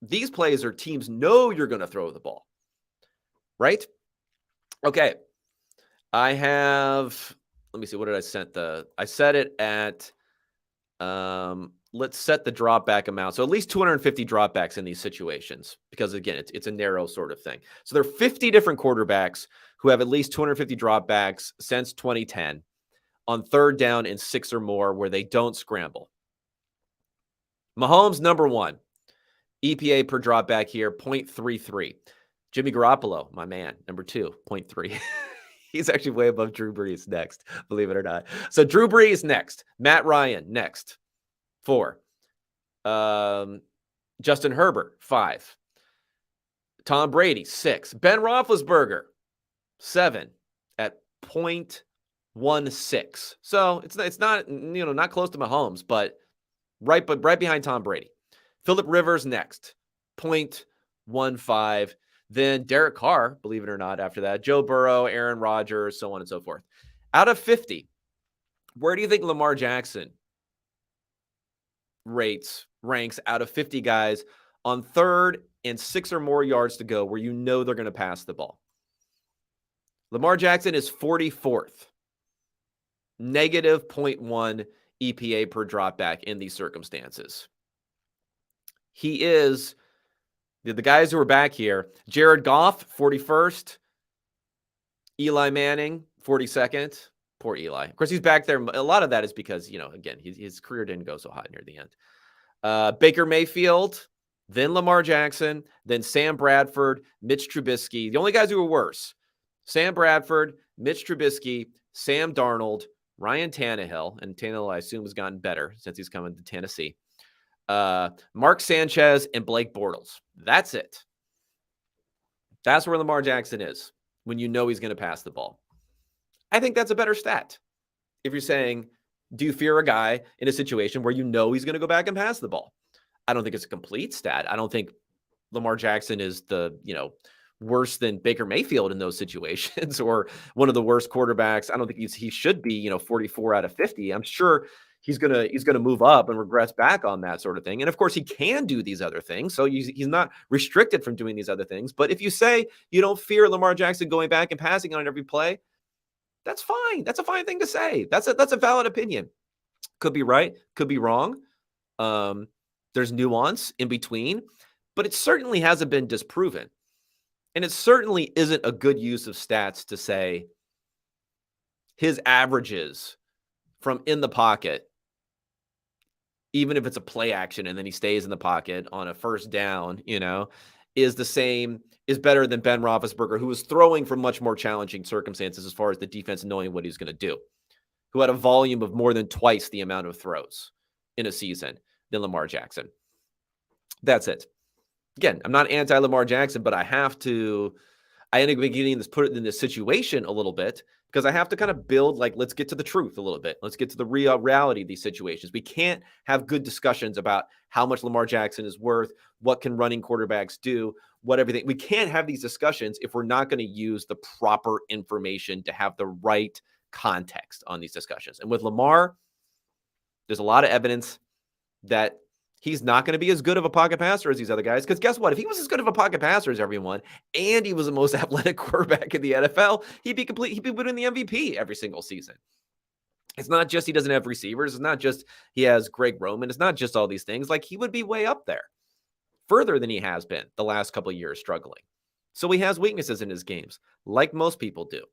These plays are teams know you're going to throw the ball, right? Okay. I have, let me see, what did I set I set it at, let's set the drop back amount. So at least 250 dropbacks in these situations, because again, it's a narrow sort of thing. So there are 50 different quarterbacks who have at least 250 dropbacks since 2010 on 3rd down and 6 or more where they don't scramble. Mahomes, number 1. EPA per dropback here, 0.33. Jimmy Garoppolo, my man, number 2, 0.3. He's actually way above Drew Brees next, believe it or not. So Drew Brees next. Matt Ryan next, 4. Justin Herbert, 5. Tom Brady, 6. Ben Roethlisberger, 7 at 0.16. So it's not, not close to Mahomes, but right behind Tom Brady. Phillip Rivers next, 0.15. Then Derek Carr, believe it or not, after that. Joe Burrow, Aaron Rodgers, so on and so forth. Out of 50, where do you think Lamar Jackson ranks out of 50 guys on 3rd and 6 or more yards to go where they're going to pass the ball? Lamar Jackson is 44th. Negative 0.1 EPA per dropback in these circumstances. He is... The guys who are back here, Jared Goff, 41st. Eli Manning, 42nd. Poor Eli. Of course, he's back there. A lot of that is because, again, his career didn't go so hot near the end. Baker Mayfield, then Lamar Jackson, then Sam Bradford, Mitch Trubisky. The only guys who were worse, Sam Bradford, Mitch Trubisky, Sam Darnold, Ryan Tannehill, and Tannehill, I assume, has gotten better since he's coming to Tennessee. Mark Sanchez and Blake Bortles. That's it. That's where Lamar Jackson is when he's going to pass the ball. I think that's a better stat. If you're saying, do you fear a guy in a situation where he's going to go back and pass the ball? I don't think it's a complete stat. I don't think Lamar Jackson is the, worse than Baker Mayfield in those situations or one of the worst quarterbacks. I don't think he should be, 44 out of 50. I'm sure he's gonna move up and regress back on that sort of thing. And of course, he can do these other things. So he's not restricted from doing these other things. But if you say you don't fear Lamar Jackson going back and passing on every play, that's fine. That's a fine thing to say. That's a valid opinion. Could be right, could be wrong. There's nuance in between, but it certainly hasn't been disproven. And it certainly isn't a good use of stats to say his averages from in the pocket, even if it's a play action and then he stays in the pocket on a 1st down, is better than Ben Roethlisberger, who was throwing from much more challenging circumstances as far as the defense knowing what he's going to do. who had a volume of more than twice the amount of throws in a season than Lamar Jackson. That's it. Again, I'm not anti-Lamar Jackson, but I end up getting put in this situation a little bit because I have to kind of build, like, let's get to the truth a little bit. Let's get to the reality of these situations. We can't have good discussions about how much Lamar Jackson is worth, what can running quarterbacks do, what everything. We can't have these discussions if we're not going to use the proper information to have the right context on these discussions. And with Lamar, there's a lot of evidence that he's not going to be as good of a pocket passer as these other guys. Because guess what? If he was as good of a pocket passer as everyone, and he was the most athletic quarterback in the NFL, he'd be winning the MVP every single season. It's not just he doesn't have receivers. It's not just he has Greg Roman. It's not just all these things. Like, he would be way up there, further than he has been the last couple of years struggling. So he has weaknesses in his games, like most people do.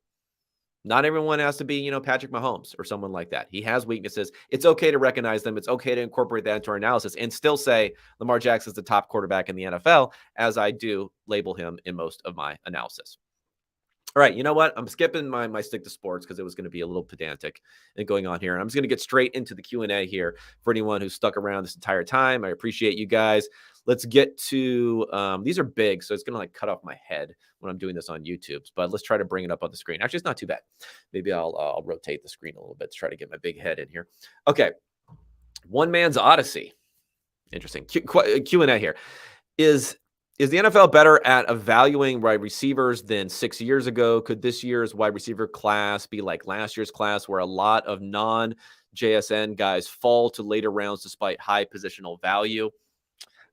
Not everyone has to be, Patrick Mahomes or someone like that. He has weaknesses. It's okay to recognize them. It's okay to incorporate that into our analysis and still say Lamar Jackson is the top quarterback in the NFL, as I do label him in most of my analysis. All right, you know what? I'm skipping my stick to sports because it was going to be a little pedantic and going on here. And I'm just going to get straight into the Q&A here for anyone who's stuck around this entire time. I appreciate you guys. Let's get to these are big, so it's going to like cut off my head when I'm doing this on YouTube. But let's try to bring it up on the screen. Actually, it's not too bad. Maybe I'll rotate the screen a little bit to try to get my big head in here. Okay, One Man's Odyssey. Interesting. Q&A here. Is the NFL better at evaluating wide receivers than 6 years ago? Could this year's wide receiver class be like last year's class, where a lot of non-JSN guys fall to later rounds despite high positional value?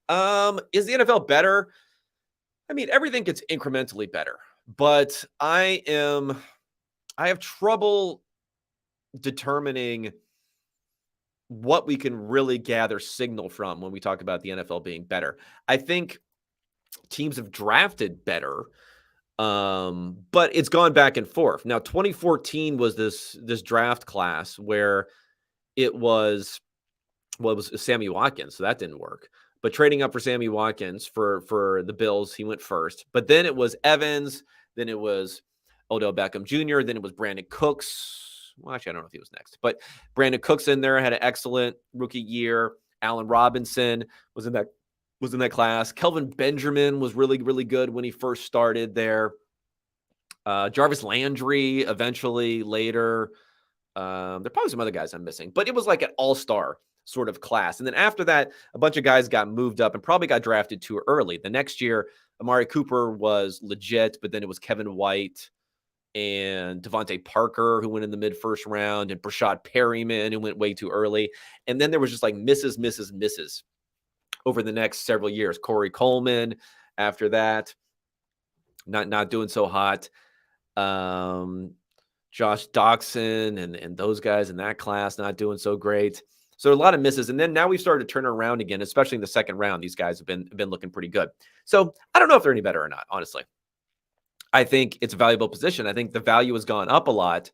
Is the NFL better? I mean, everything gets incrementally better, but I have trouble determining what we can really gather signal from when we talk about the NFL being better. I think teams have drafted better, but it's gone back and forth. Now, 2014 was this draft class where it was Sammy Watkins, so that didn't work. But trading up for Sammy Watkins for the Bills, he went first. But then it was Evans, then it was Odell Beckham Jr., then it was Brandon Cooks. Well, actually, I don't know if he was next, but Brandon Cooks in there had an excellent rookie year. Allen Robinson was in that class. Kelvin Benjamin was really, really good when he first started there. Jarvis Landry eventually later. There are probably some other guys I'm missing, but it was like an all-star sort of class. And then after that, a bunch of guys got moved up and probably got drafted too early. The next year, Amari Cooper was legit, but then it was Kevin White and Devontae Parker, who went in the mid-first round, and Brashad Perryman, who went way too early. And then there was just like misses over the next several years. Corey Coleman after that, not doing so hot. Josh Doxson and those guys in that class not doing so great. So a lot of misses. And then now we've started to turn around again, especially in the second round. These guys have been looking pretty good. So I don't know if they're any better or not, honestly. I think it's a valuable position. I think the value has gone up a lot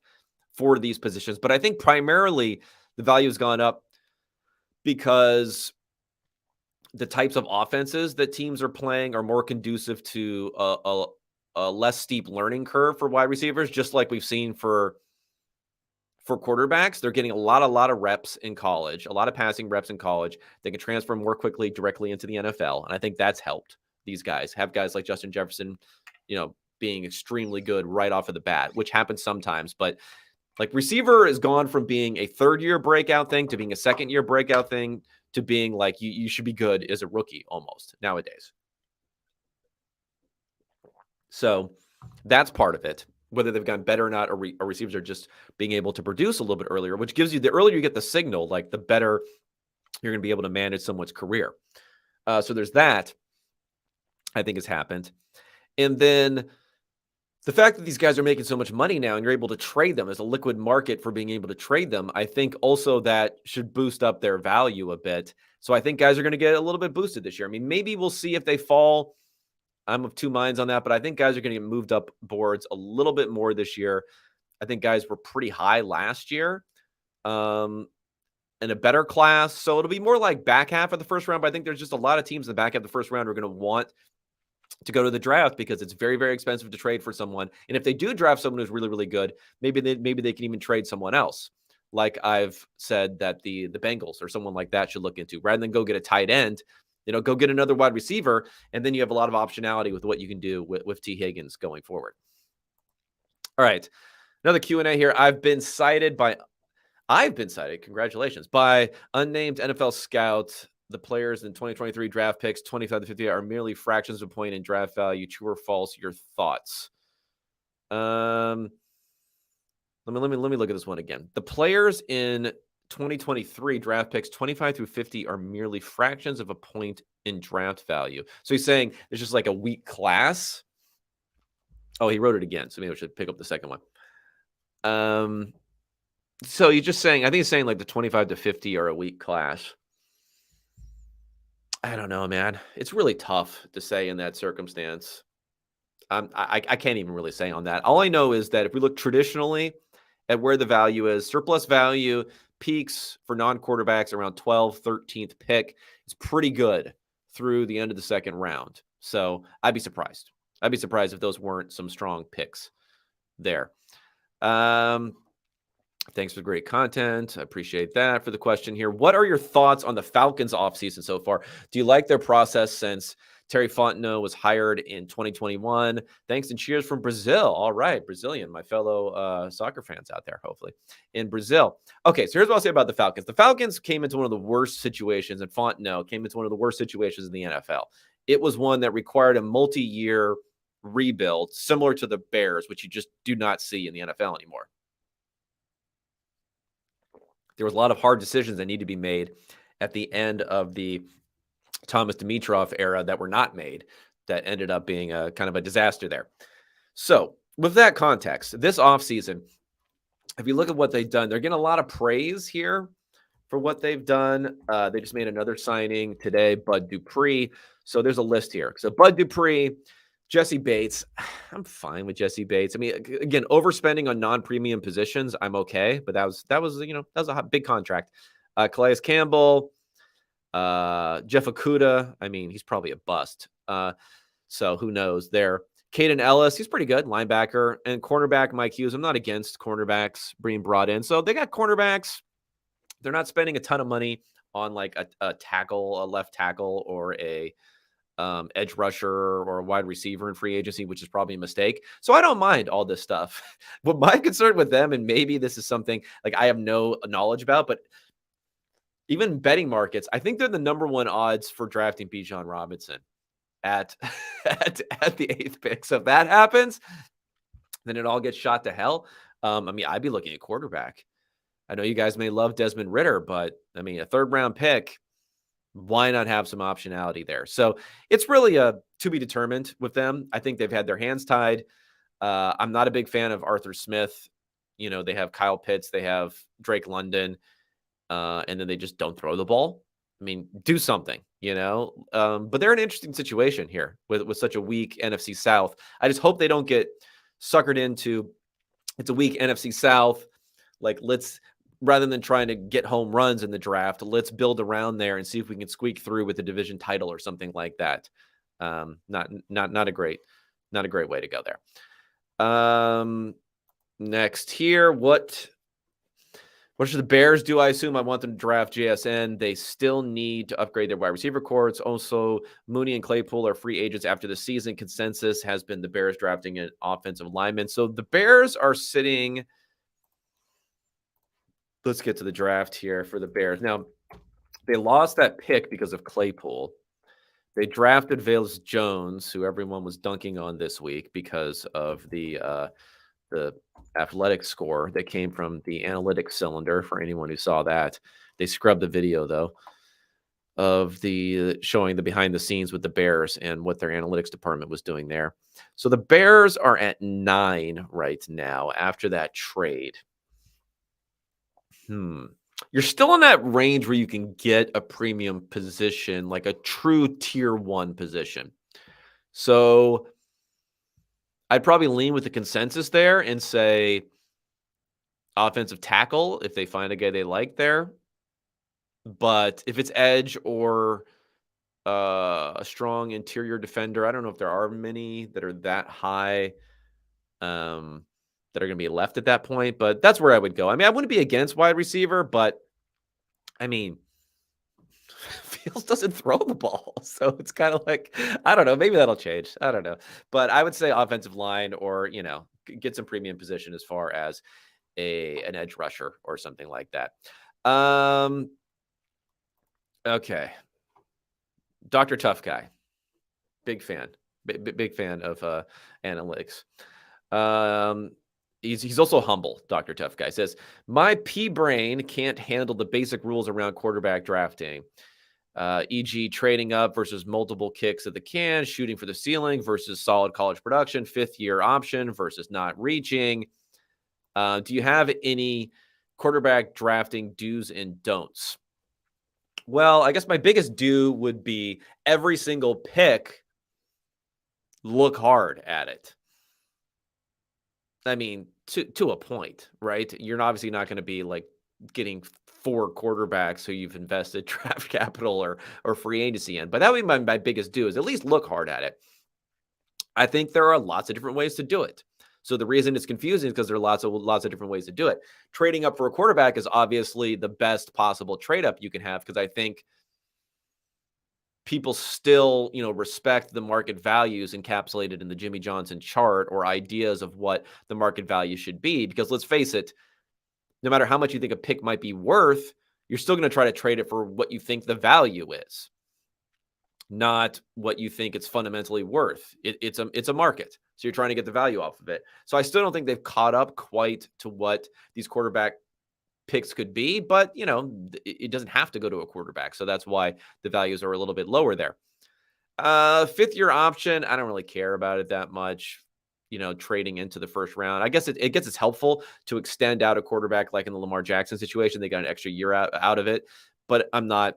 for these positions, but I think primarily the value has gone up because the types of offenses that teams are playing are more conducive to a less steep learning curve for wide receivers, just like we've seen for quarterbacks. They're getting a lot of reps in college, a lot of passing reps in college. They can transfer more quickly directly into the NFL. And I think that's helped these guys. Have guys like Justin Jefferson, being extremely good right off of the bat, which happens sometimes. But like, receiver has gone from being a third-year breakout thing to being a second-year breakout thing to being like you should be good as a rookie almost nowadays. So that's part of it. Whether they've gotten better or not, or receivers are just being able to produce a little bit earlier, which gives you, the earlier you get the signal, like the better you're going to be able to manage someone's career. So there's that, I think, has happened. And then the fact that these guys are making so much money now and you're able to trade them as a liquid market for being able to trade them, I think also that should boost up their value a bit. So I think guys are going to get a little bit boosted this year. I mean, maybe we'll see if they fall. I'm of two minds on that, but I think guys are going to get moved up boards a little bit more this year. I think guys were pretty high last year in a better class. So it'll be more like back half of the first round, but I think there's just a lot of teams in the back half of the first round who are going to want to go to the draft because it's very, very expensive to trade for someone. And if they do draft someone who's really, really good, maybe they can even trade someone else like I've said that the Bengals or someone like that should look into, rather than go get a tight end. Go get another wide receiver, and then you have a lot of optionality with what you can do with T. Higgins going forward. All right, another Q&A here. I've been cited, congratulations, by unnamed NFL scout. The players in 2023 draft picks, 25 to 50, are merely fractions of a point in draft value. True or false? Your thoughts? Let me look at this one again. The players in 2023 draft picks 25 through 50 are merely fractions of a point in draft value. So he's saying it's just like a weak class. Oh, he wrote it again. So maybe I should pick up the second one. So he's just saying, I think he's saying like the 25 to 50 are a weak class. I don't know, man. It's really tough to say in that circumstance. I can't even really say on that. All I know is that if we look traditionally at where the value is, surplus value peaks for non-quarterbacks around 12th, 13th pick. It's pretty good through the end of the second round. So I'd be surprised. I'd be surprised if those weren't some strong picks there. Thanks for the great content. I appreciate that. For the question here, what are your thoughts on the Falcons offseason so far? Do you like their process since Terry Fontenot was hired in 2021? Thanks and cheers from Brazil. All right, Brazilian, my fellow soccer fans out there, hopefully, in Brazil. Okay, so here's what I'll say about the Falcons. The Falcons came into one of the worst situations, and Fontenot came into one of the worst situations in the NFL. It was one that required a multi-year rebuild, similar to the Bears, which you just do not see in the NFL anymore. There was a lot of hard decisions that need to be made at the end of the Thomas Dimitroff era that were not made, that ended up being a kind of a disaster there. So with that context, this offseason, if you look at what they've done, they're getting a lot of praise here for what they've done. They just made another signing today, Bud Dupree. So there's a list here. So Bud Dupree, Jesse Bates. I'm fine with Jesse Bates. I mean, again, overspending on non-premium positions, I'm okay, but that was a big contract. Calais Campbell, Jeff Okudah. I mean, he's probably a bust. So who knows there. Caden Ellis, he's pretty good, linebacker, and cornerback Mike Hughes. I'm not against cornerbacks being brought in. So they got cornerbacks. They're not spending a ton of money on like a tackle, a left tackle, or a edge rusher or a wide receiver in free agency, which is probably a mistake. So I don't mind all this stuff. But my concern with them, and maybe this is something like I have no knowledge about, but even betting markets, I think they're the number one odds for drafting Bijan Robinson at the 8th pick. So if that happens, then it all gets shot to hell. I mean, I'd be looking at quarterback. I know you guys may love Desmond Ridder, but I mean, a 3rd round pick, why not have some optionality there? So it's really a to be determined with them. I think they've had their hands tied. I'm not a big fan of Arthur Smith. They have Kyle Pitts, they have Drake London, and then they just don't throw the ball. I mean, do something, but they're in an interesting situation here with such a weak NFC South. I just hope they don't get suckered into it's a weak NFC South. Like, rather than trying to get home runs in the draft, let's build around there and see if we can squeak through with the division title or something like that. Not a great way to go there. Next here, what should the Bears do? I assume I want them to draft JSN. They still need to upgrade their wide receiver corps. Also, Mooney and Claypool are free agents after the season. Consensus has been the Bears drafting an offensive lineman. So the Bears are sitting. Let's get to the draft here for the Bears. Now, they lost that pick because of Claypool. They drafted Vales Jones, who everyone was dunking on this week because of the athletic score that came from the analytics cylinder. For anyone who saw that, they scrubbed the video though of showing the behind the scenes with the Bears and what their analytics department was doing there. So the Bears are at 9 right now after that trade. You're still in that range where you can get a premium position, like a true tier 1 position. So I'd probably lean with the consensus there and say offensive tackle if they find a guy they like there. But if it's edge or a strong interior defender, I don't know if there are many that are that high. that are going to be left at that point. But that's where I would go. I mean, I wouldn't be against wide receiver, but I mean, Fields doesn't throw the ball. So it's kind of like, I don't know, maybe that'll change. I don't know. But I would say offensive line or, get some premium position as far as an edge rusher or something like that. Okay. Dr. Tough Guy. Big fan. Big fan of analytics. He's also humble. Dr. Tough Guy says, my pea brain can't handle the basic rules around quarterback drafting, e.g. trading up versus multiple kicks at the can, shooting for the ceiling versus solid college production, fifth-year option versus not reaching. Do you have any quarterback drafting do's and don'ts? Well, I guess my biggest do would be every single pick, look hard at it. I mean, to a point, right? You're obviously not going to be like getting 4 quarterbacks who you've invested draft capital or free agency in. But that would be my biggest do, is at least look hard at it. I think there are lots of different ways to do it. So the reason it's confusing is because there are lots of different ways to do it. Trading up for a quarterback is obviously the best possible trade up you can have, because I think people still, respect the market values encapsulated in the Jimmy Johnson chart or ideas of what the market value should be. Because let's face it, no matter how much you think a pick might be worth, you're still going to try to trade it for what you think the value is, not what you think it's fundamentally worth. It's a market. So you're trying to get the value off of it. So I still don't think they've caught up quite to what these quarterback picks could be, but it doesn't have to go to a quarterback. So that's why the values are a little bit lower there. 5th-year option, I don't really care about it that much. Trading into the first round, I guess it's helpful to extend out a quarterback, like in the Lamar Jackson situation. They got an extra year out of it, but I'm not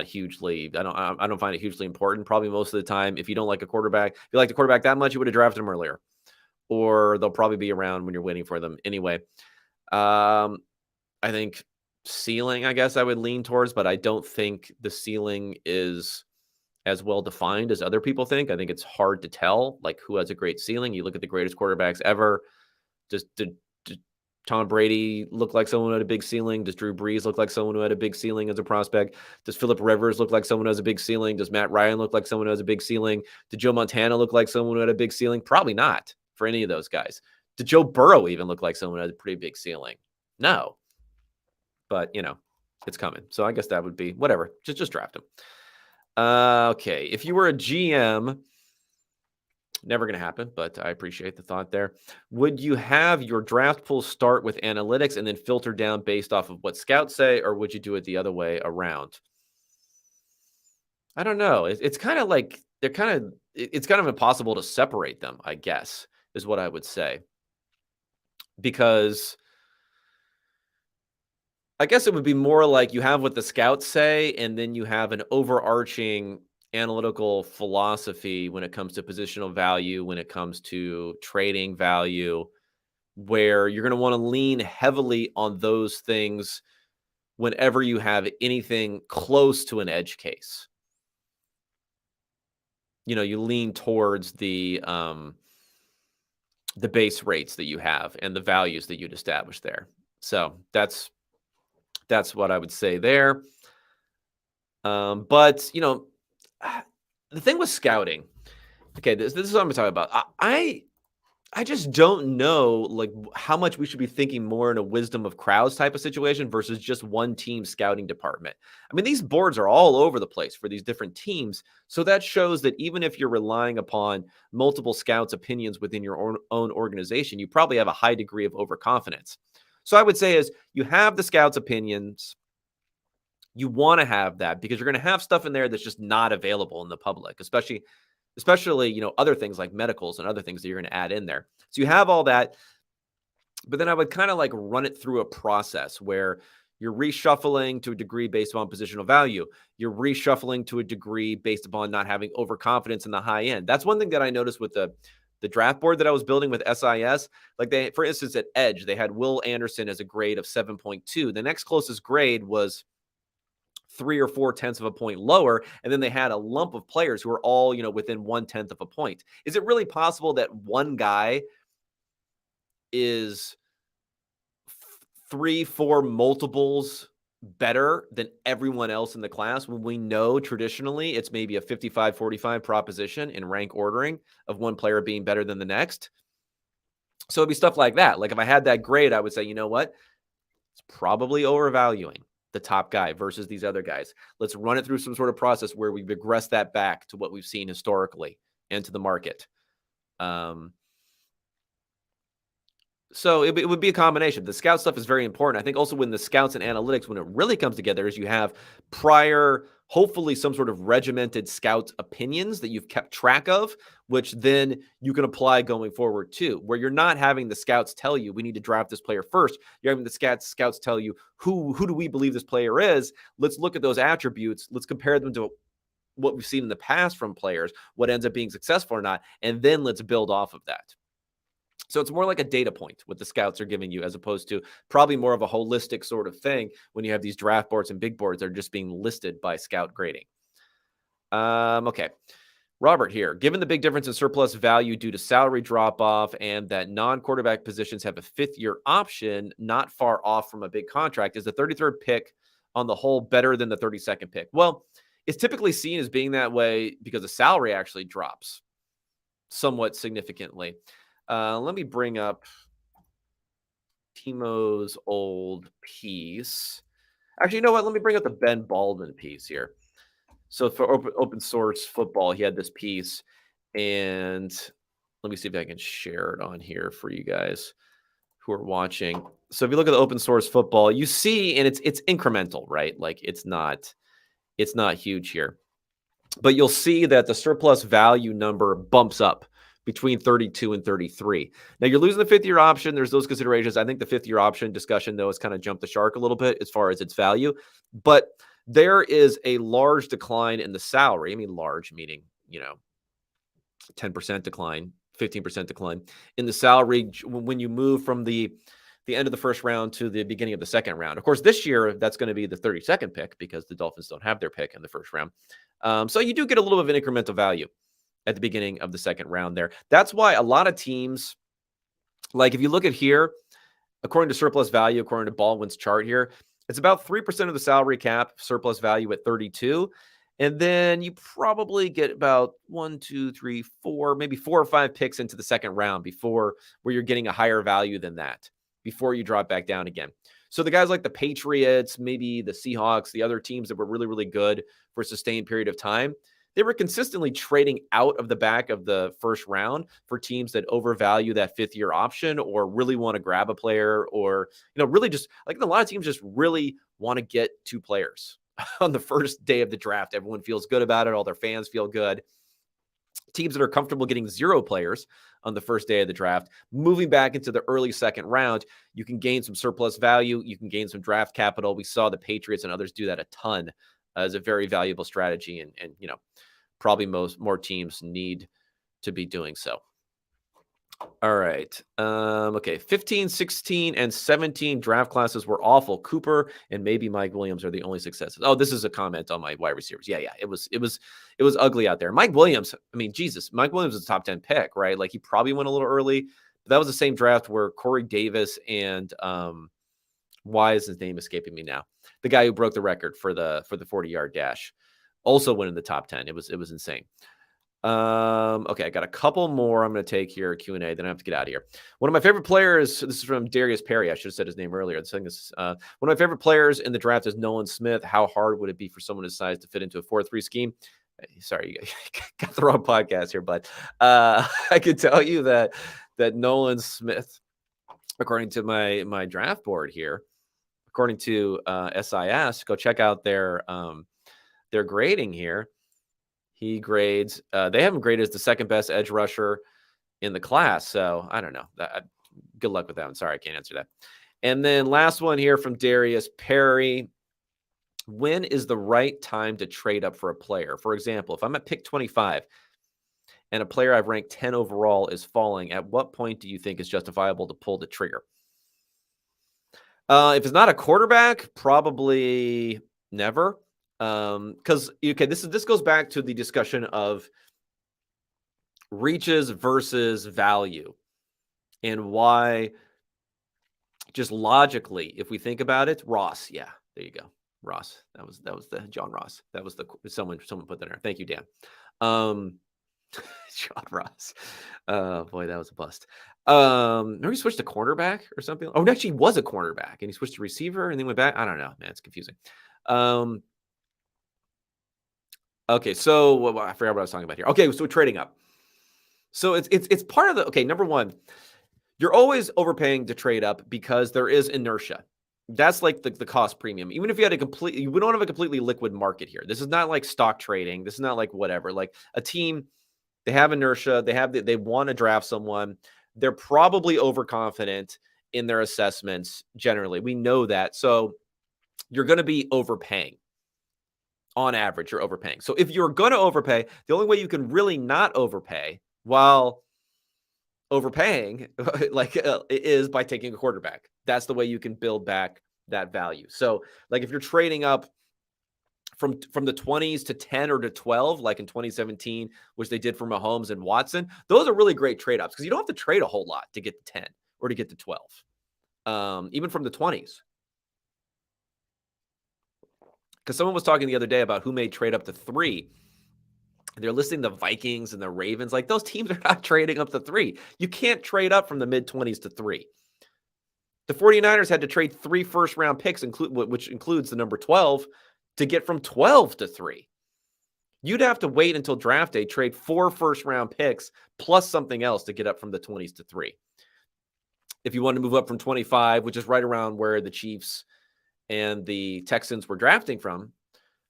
hugely, I don't find it hugely important. Probably most of the time, if you don't like a quarterback, if you like the quarterback that much, you would have drafted him earlier, or they'll probably be around when you're waiting for them anyway. I think ceiling, I guess I would lean towards, but I don't think the ceiling is as well defined as other people think. I think it's hard to tell, like, who has a great ceiling. You look at the greatest quarterbacks ever. Did Tom Brady look like someone who had a big ceiling? Does Drew Brees look like someone who had a big ceiling as a prospect? Does Phillip Rivers look like someone who has a big ceiling? Does Matt Ryan look like someone who has a big ceiling? Did Joe Montana look like someone who had a big ceiling? Probably not for any of those guys. Did Joe Burrow even look like someone who had a pretty big ceiling? No. But, it's coming. So I guess that would be whatever. Just draft him. Okay. If you were a GM, never going to happen, but I appreciate the thought there. Would you have your draft pool start with analytics and then filter down based off of what scouts say, or would you do it the other way around? I don't know. It's kind of like it's kind of impossible to separate them, I guess, is what I would say. Because I guess it would be more like you have what the scouts say, and then you have an overarching analytical philosophy when it comes to positional value, when it comes to trading value, where you're going to want to lean heavily on those things whenever you have anything close to an edge case. You lean towards the base rates that you have and the values that you'd establish there. So that's what I would say there. But the thing with scouting, okay, this is what I'm talking about. I just don't know, like, how much we should be thinking more in a wisdom of crowds type of situation versus just one team scouting department. I mean, these boards are all over the place for these different teams. So that shows that even if you're relying upon multiple scouts' opinions within your own organization, you probably have a high degree of overconfidence. So I would say is you have the scouts' opinions. You want to have that because you're going to have stuff in there that's just not available in the public, especially other things like medicals and other things that you're going to add in there. So you have all that, but then I would kind of like run it through a process where you're reshuffling to a degree based upon positional value. You're reshuffling to a degree based upon not having overconfidence in the high end. That's one thing that I noticed with the draft board that I was building with SIS. Like for instance, at Edge, they had Will Anderson as a grade of 7.2. The next closest grade was 3 or 4 tenths of a point lower. And then they had a lump of players who were all, within 1/10 of a point. Is it really possible that one guy is 3-4 multiples better than everyone else in the class, when we know traditionally it's maybe a 55-45 proposition in rank ordering of one player being better than the next. So it'd be stuff like that. Like if I had that grade, I would say, you know what? It's probably overvaluing the top guy versus these other guys. Let's run it through some sort of process where we regress that back to what we've seen historically and to the market. So it would be a combination. The scout stuff is very important. I think also when the scouts and analytics, when it really comes together, is you have prior, hopefully some sort of regimented scout opinions that you've kept track of, which then you can apply going forward too, where you're not having the scouts tell you we need to draft this player first. You're having the scouts tell you who do we believe this player is. Let's look at those attributes. Let's compare them to what we've seen in the past from players, what ends up being successful or not, and then let's build off of that. So it's more like a data point what the scouts are giving you, as opposed to probably more of a holistic sort of thing when you have these draft boards and big boards that are just being listed by scout grading. Okay. Robert here. Given the big difference in surplus value due to salary drop-off and that non-quarterback positions have a fifth-year option not far off from a big contract, is the 33rd pick on the whole better than the 32nd pick? Well, it's typically seen as being that way because the salary actually drops somewhat significantly. Let me bring up Timo's old piece. Actually, you know what? Let me bring up the Ben Baldwin piece here. So for open source football, he had this piece, and let me see if I can share it on here for you guys who are watching. So if you look at the open source football, you see, and it's incremental, right? Like it's not huge here, but you'll see that the surplus value number bumps up between 32 and 33. Now you're losing the fifth-year option. There's those considerations. I think the fifth-year option discussion, though, has kind of jumped the shark a little bit as far as its value. But there is a large decline in the salary. I mean, large meaning, 10% decline, 15% decline in the salary when you move from the end of the first round to the beginning of the second round. Of course, this year, that's going to be the 32nd pick because the Dolphins don't have their pick in the first round. So you do get a little bit of an incremental value at the beginning of the second round there. That's why a lot of teams, like if you look at here, according to surplus value, according to Baldwin's chart here, it's about 3% of the salary cap surplus value at 32. And then you probably get about 1, 2, 3, 4, maybe 4 or 5 picks into the second round where you're getting a higher value than that before you drop back down again. So the guys like the Patriots, maybe the Seahawks, the other teams that were really, really good for a sustained period of time, they were consistently trading out of the back of the first round for teams that overvalue that fifth-year option or really want to grab a player or, really just like a lot of teams just really want to get 2 players on the first day of the draft. Everyone feels good about it. All their fans feel good. Teams that are comfortable getting 0 players on the first day of the draft, moving back into the early second round, you can gain some surplus value. You can gain some draft capital. We saw the Patriots and others do that a ton as a very valuable strategy. And probably more teams need to be doing so. All right. Okay. 15, 16, and 17 draft classes were awful. Cooper and maybe Mike Williams are the only successes. Oh, this is a comment on my wide receivers. Yeah. It was ugly out there. Mike Williams, I mean, Jesus, Mike Williams was a top 10 pick, right? Like he probably went a little early. But that was the same draft where Corey Davis and why is his name escaping me now? The guy who broke the record for the 40-yard dash also went in the top 10. It was insane. Okay, I got a couple more I'm going to take here, Q&A, then I have to get out of here. One of my favorite players, this is from Darius Perry. I should have said his name earlier. This thing is, one of my favorite players in the draft is Nolan Smith. How hard would it be for someone his size to fit into a 4-3 scheme? Sorry, you got the wrong podcast here, but I could tell you that Nolan Smith, according to my draft board here, according to SIS, go check out their grading here. He grades, they have him graded as the second best edge rusher in the class. So I don't know. Good luck with that one. Sorry, I can't answer that. And then last one here from Darius Perry. When is the right time to trade up for a player? For example, if I'm at pick 25 and a player I've ranked 10 overall is falling, at what point do you think is justifiable to pull the trigger? If it's not a quarterback, probably never. Because this goes back to the discussion of reaches versus value. and why, just logically, if we think about it, Ross, yeah, there you go. Ross. That was the John Ross. That was the someone put that in there. Thank you, Dan. John Ross. Boy, that was a bust. Remember he switched to cornerback or something? Oh, actually, he was a cornerback and he switched to receiver and then went back. I don't know, man. It's confusing. Okay, so I forgot what I was talking about here. Okay, so trading up. So it's part of the, okay, number one, you're always overpaying to trade up because there is inertia. That's like the cost premium. Even if you had we don't have a completely liquid market here. This is not like stock trading. This is not like whatever. Like a team, they have inertia. They want to draft someone. They're probably overconfident in their assessments generally. We know that. So you're going to be overpaying. On average, you're overpaying. So if you're going to overpay, the only way you can really not overpay while overpaying is by taking a quarterback. That's the way you can build back that value. So like if you're trading up from the 20s to 10 or to 12, like in 2017, which they did for Mahomes and Watson, those are really great trade-ups because you don't have to trade a whole lot to get to 10 or to get to 12, even from the 20s. Because someone was talking the other day about who made trade up to 3. They're listing the Vikings and the Ravens. Like those teams are not trading up to 3. You can't trade up from the mid-20s to 3. The 49ers had to trade 3 first-round picks, which includes the number 12, to get from 12 to 3. You'd have to wait until draft day, trade 4 first-round picks plus something else to get up from the 20s to 3. If you want to move up from 25, which is right around where the Chiefs and the Texans were drafting from,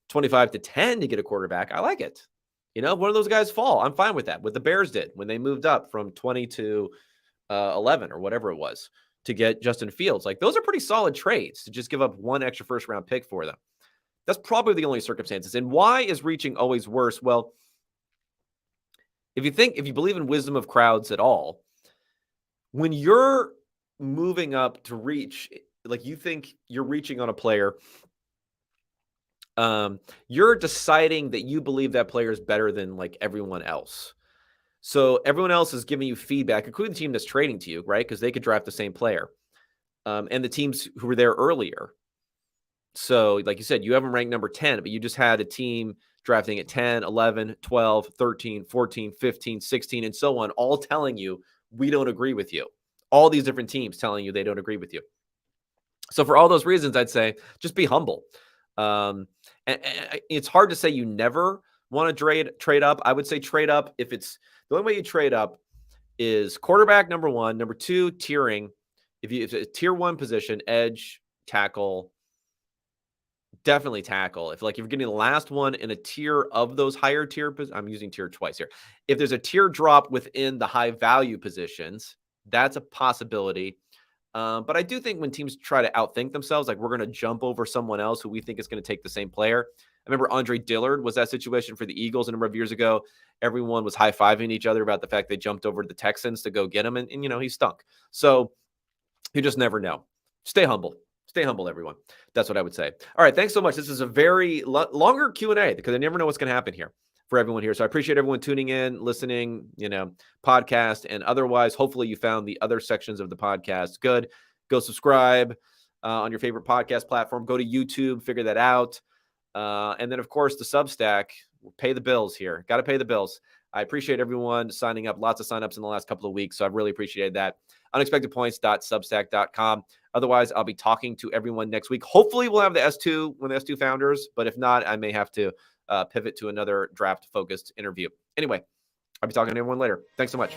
25 to 10 to get a quarterback, I like it. You know, one of those guys fall. I'm fine with that. What the Bears did when they moved up from 20 to 11 or whatever it was to get Justin Fields. Like those are pretty solid trades to just give up 1 extra first-round pick for them. That's probably the only circumstances. And why is reaching always worse? Well, if you believe in wisdom of crowds at all, when you're moving up to reach, like you think you're reaching on a player, you're deciding that you believe that player is better than like everyone else. So everyone else is giving you feedback, including the team that's trading to you, right? Because they could draft the same player. And the teams who were there earlier. So like you said, you haven't ranked number 10, but you just had a team drafting at 10, 11, 12, 13, 14, 15, 16, and so on, all telling you, we don't agree with you. All these different teams telling you they don't agree with you. So for all those reasons, I'd say just be humble. And it's hard to say you never want to trade up. I would say trade up if it's the only way you trade up is quarterback, number 1, number 2, tiering. If it's a tier 1 position, edge, tackle, definitely tackle. If you're getting the last one in a tier of those higher tier, I'm using tier twice here. If there's a tier drop within the high value positions, that's a possibility. But I do think when teams try to outthink themselves, like we're going to jump over someone else who we think is going to take the same player. I remember Andre Dillard was that situation for the Eagles a number of years ago. Everyone was high-fiving each other about the fact they jumped over to the Texans to go get him. And you know, he stunk. So you just never know. Stay humble. Stay humble, everyone. That's what I would say. All right. Thanks so much. This is a very longer Q&A because I never know what's going to happen here for everyone here. So I appreciate everyone tuning in, listening, podcast, and otherwise. Hopefully you found the other sections of the podcast good. Go subscribe on your favorite podcast platform. Go to YouTube, figure that out. And then, of course, the Substack. Pay the bills here. Got to pay the bills. I appreciate everyone signing up. Lots of signups in the last couple of weeks, so I've really appreciated that. Unexpectedpoints.substack.com. Otherwise, I'll be talking to everyone next week. Hopefully, we'll have the S2 when the S2 founders, but if not, I may have to pivot to another draft-focused interview. Anyway, I'll be talking to everyone later. Thanks so much.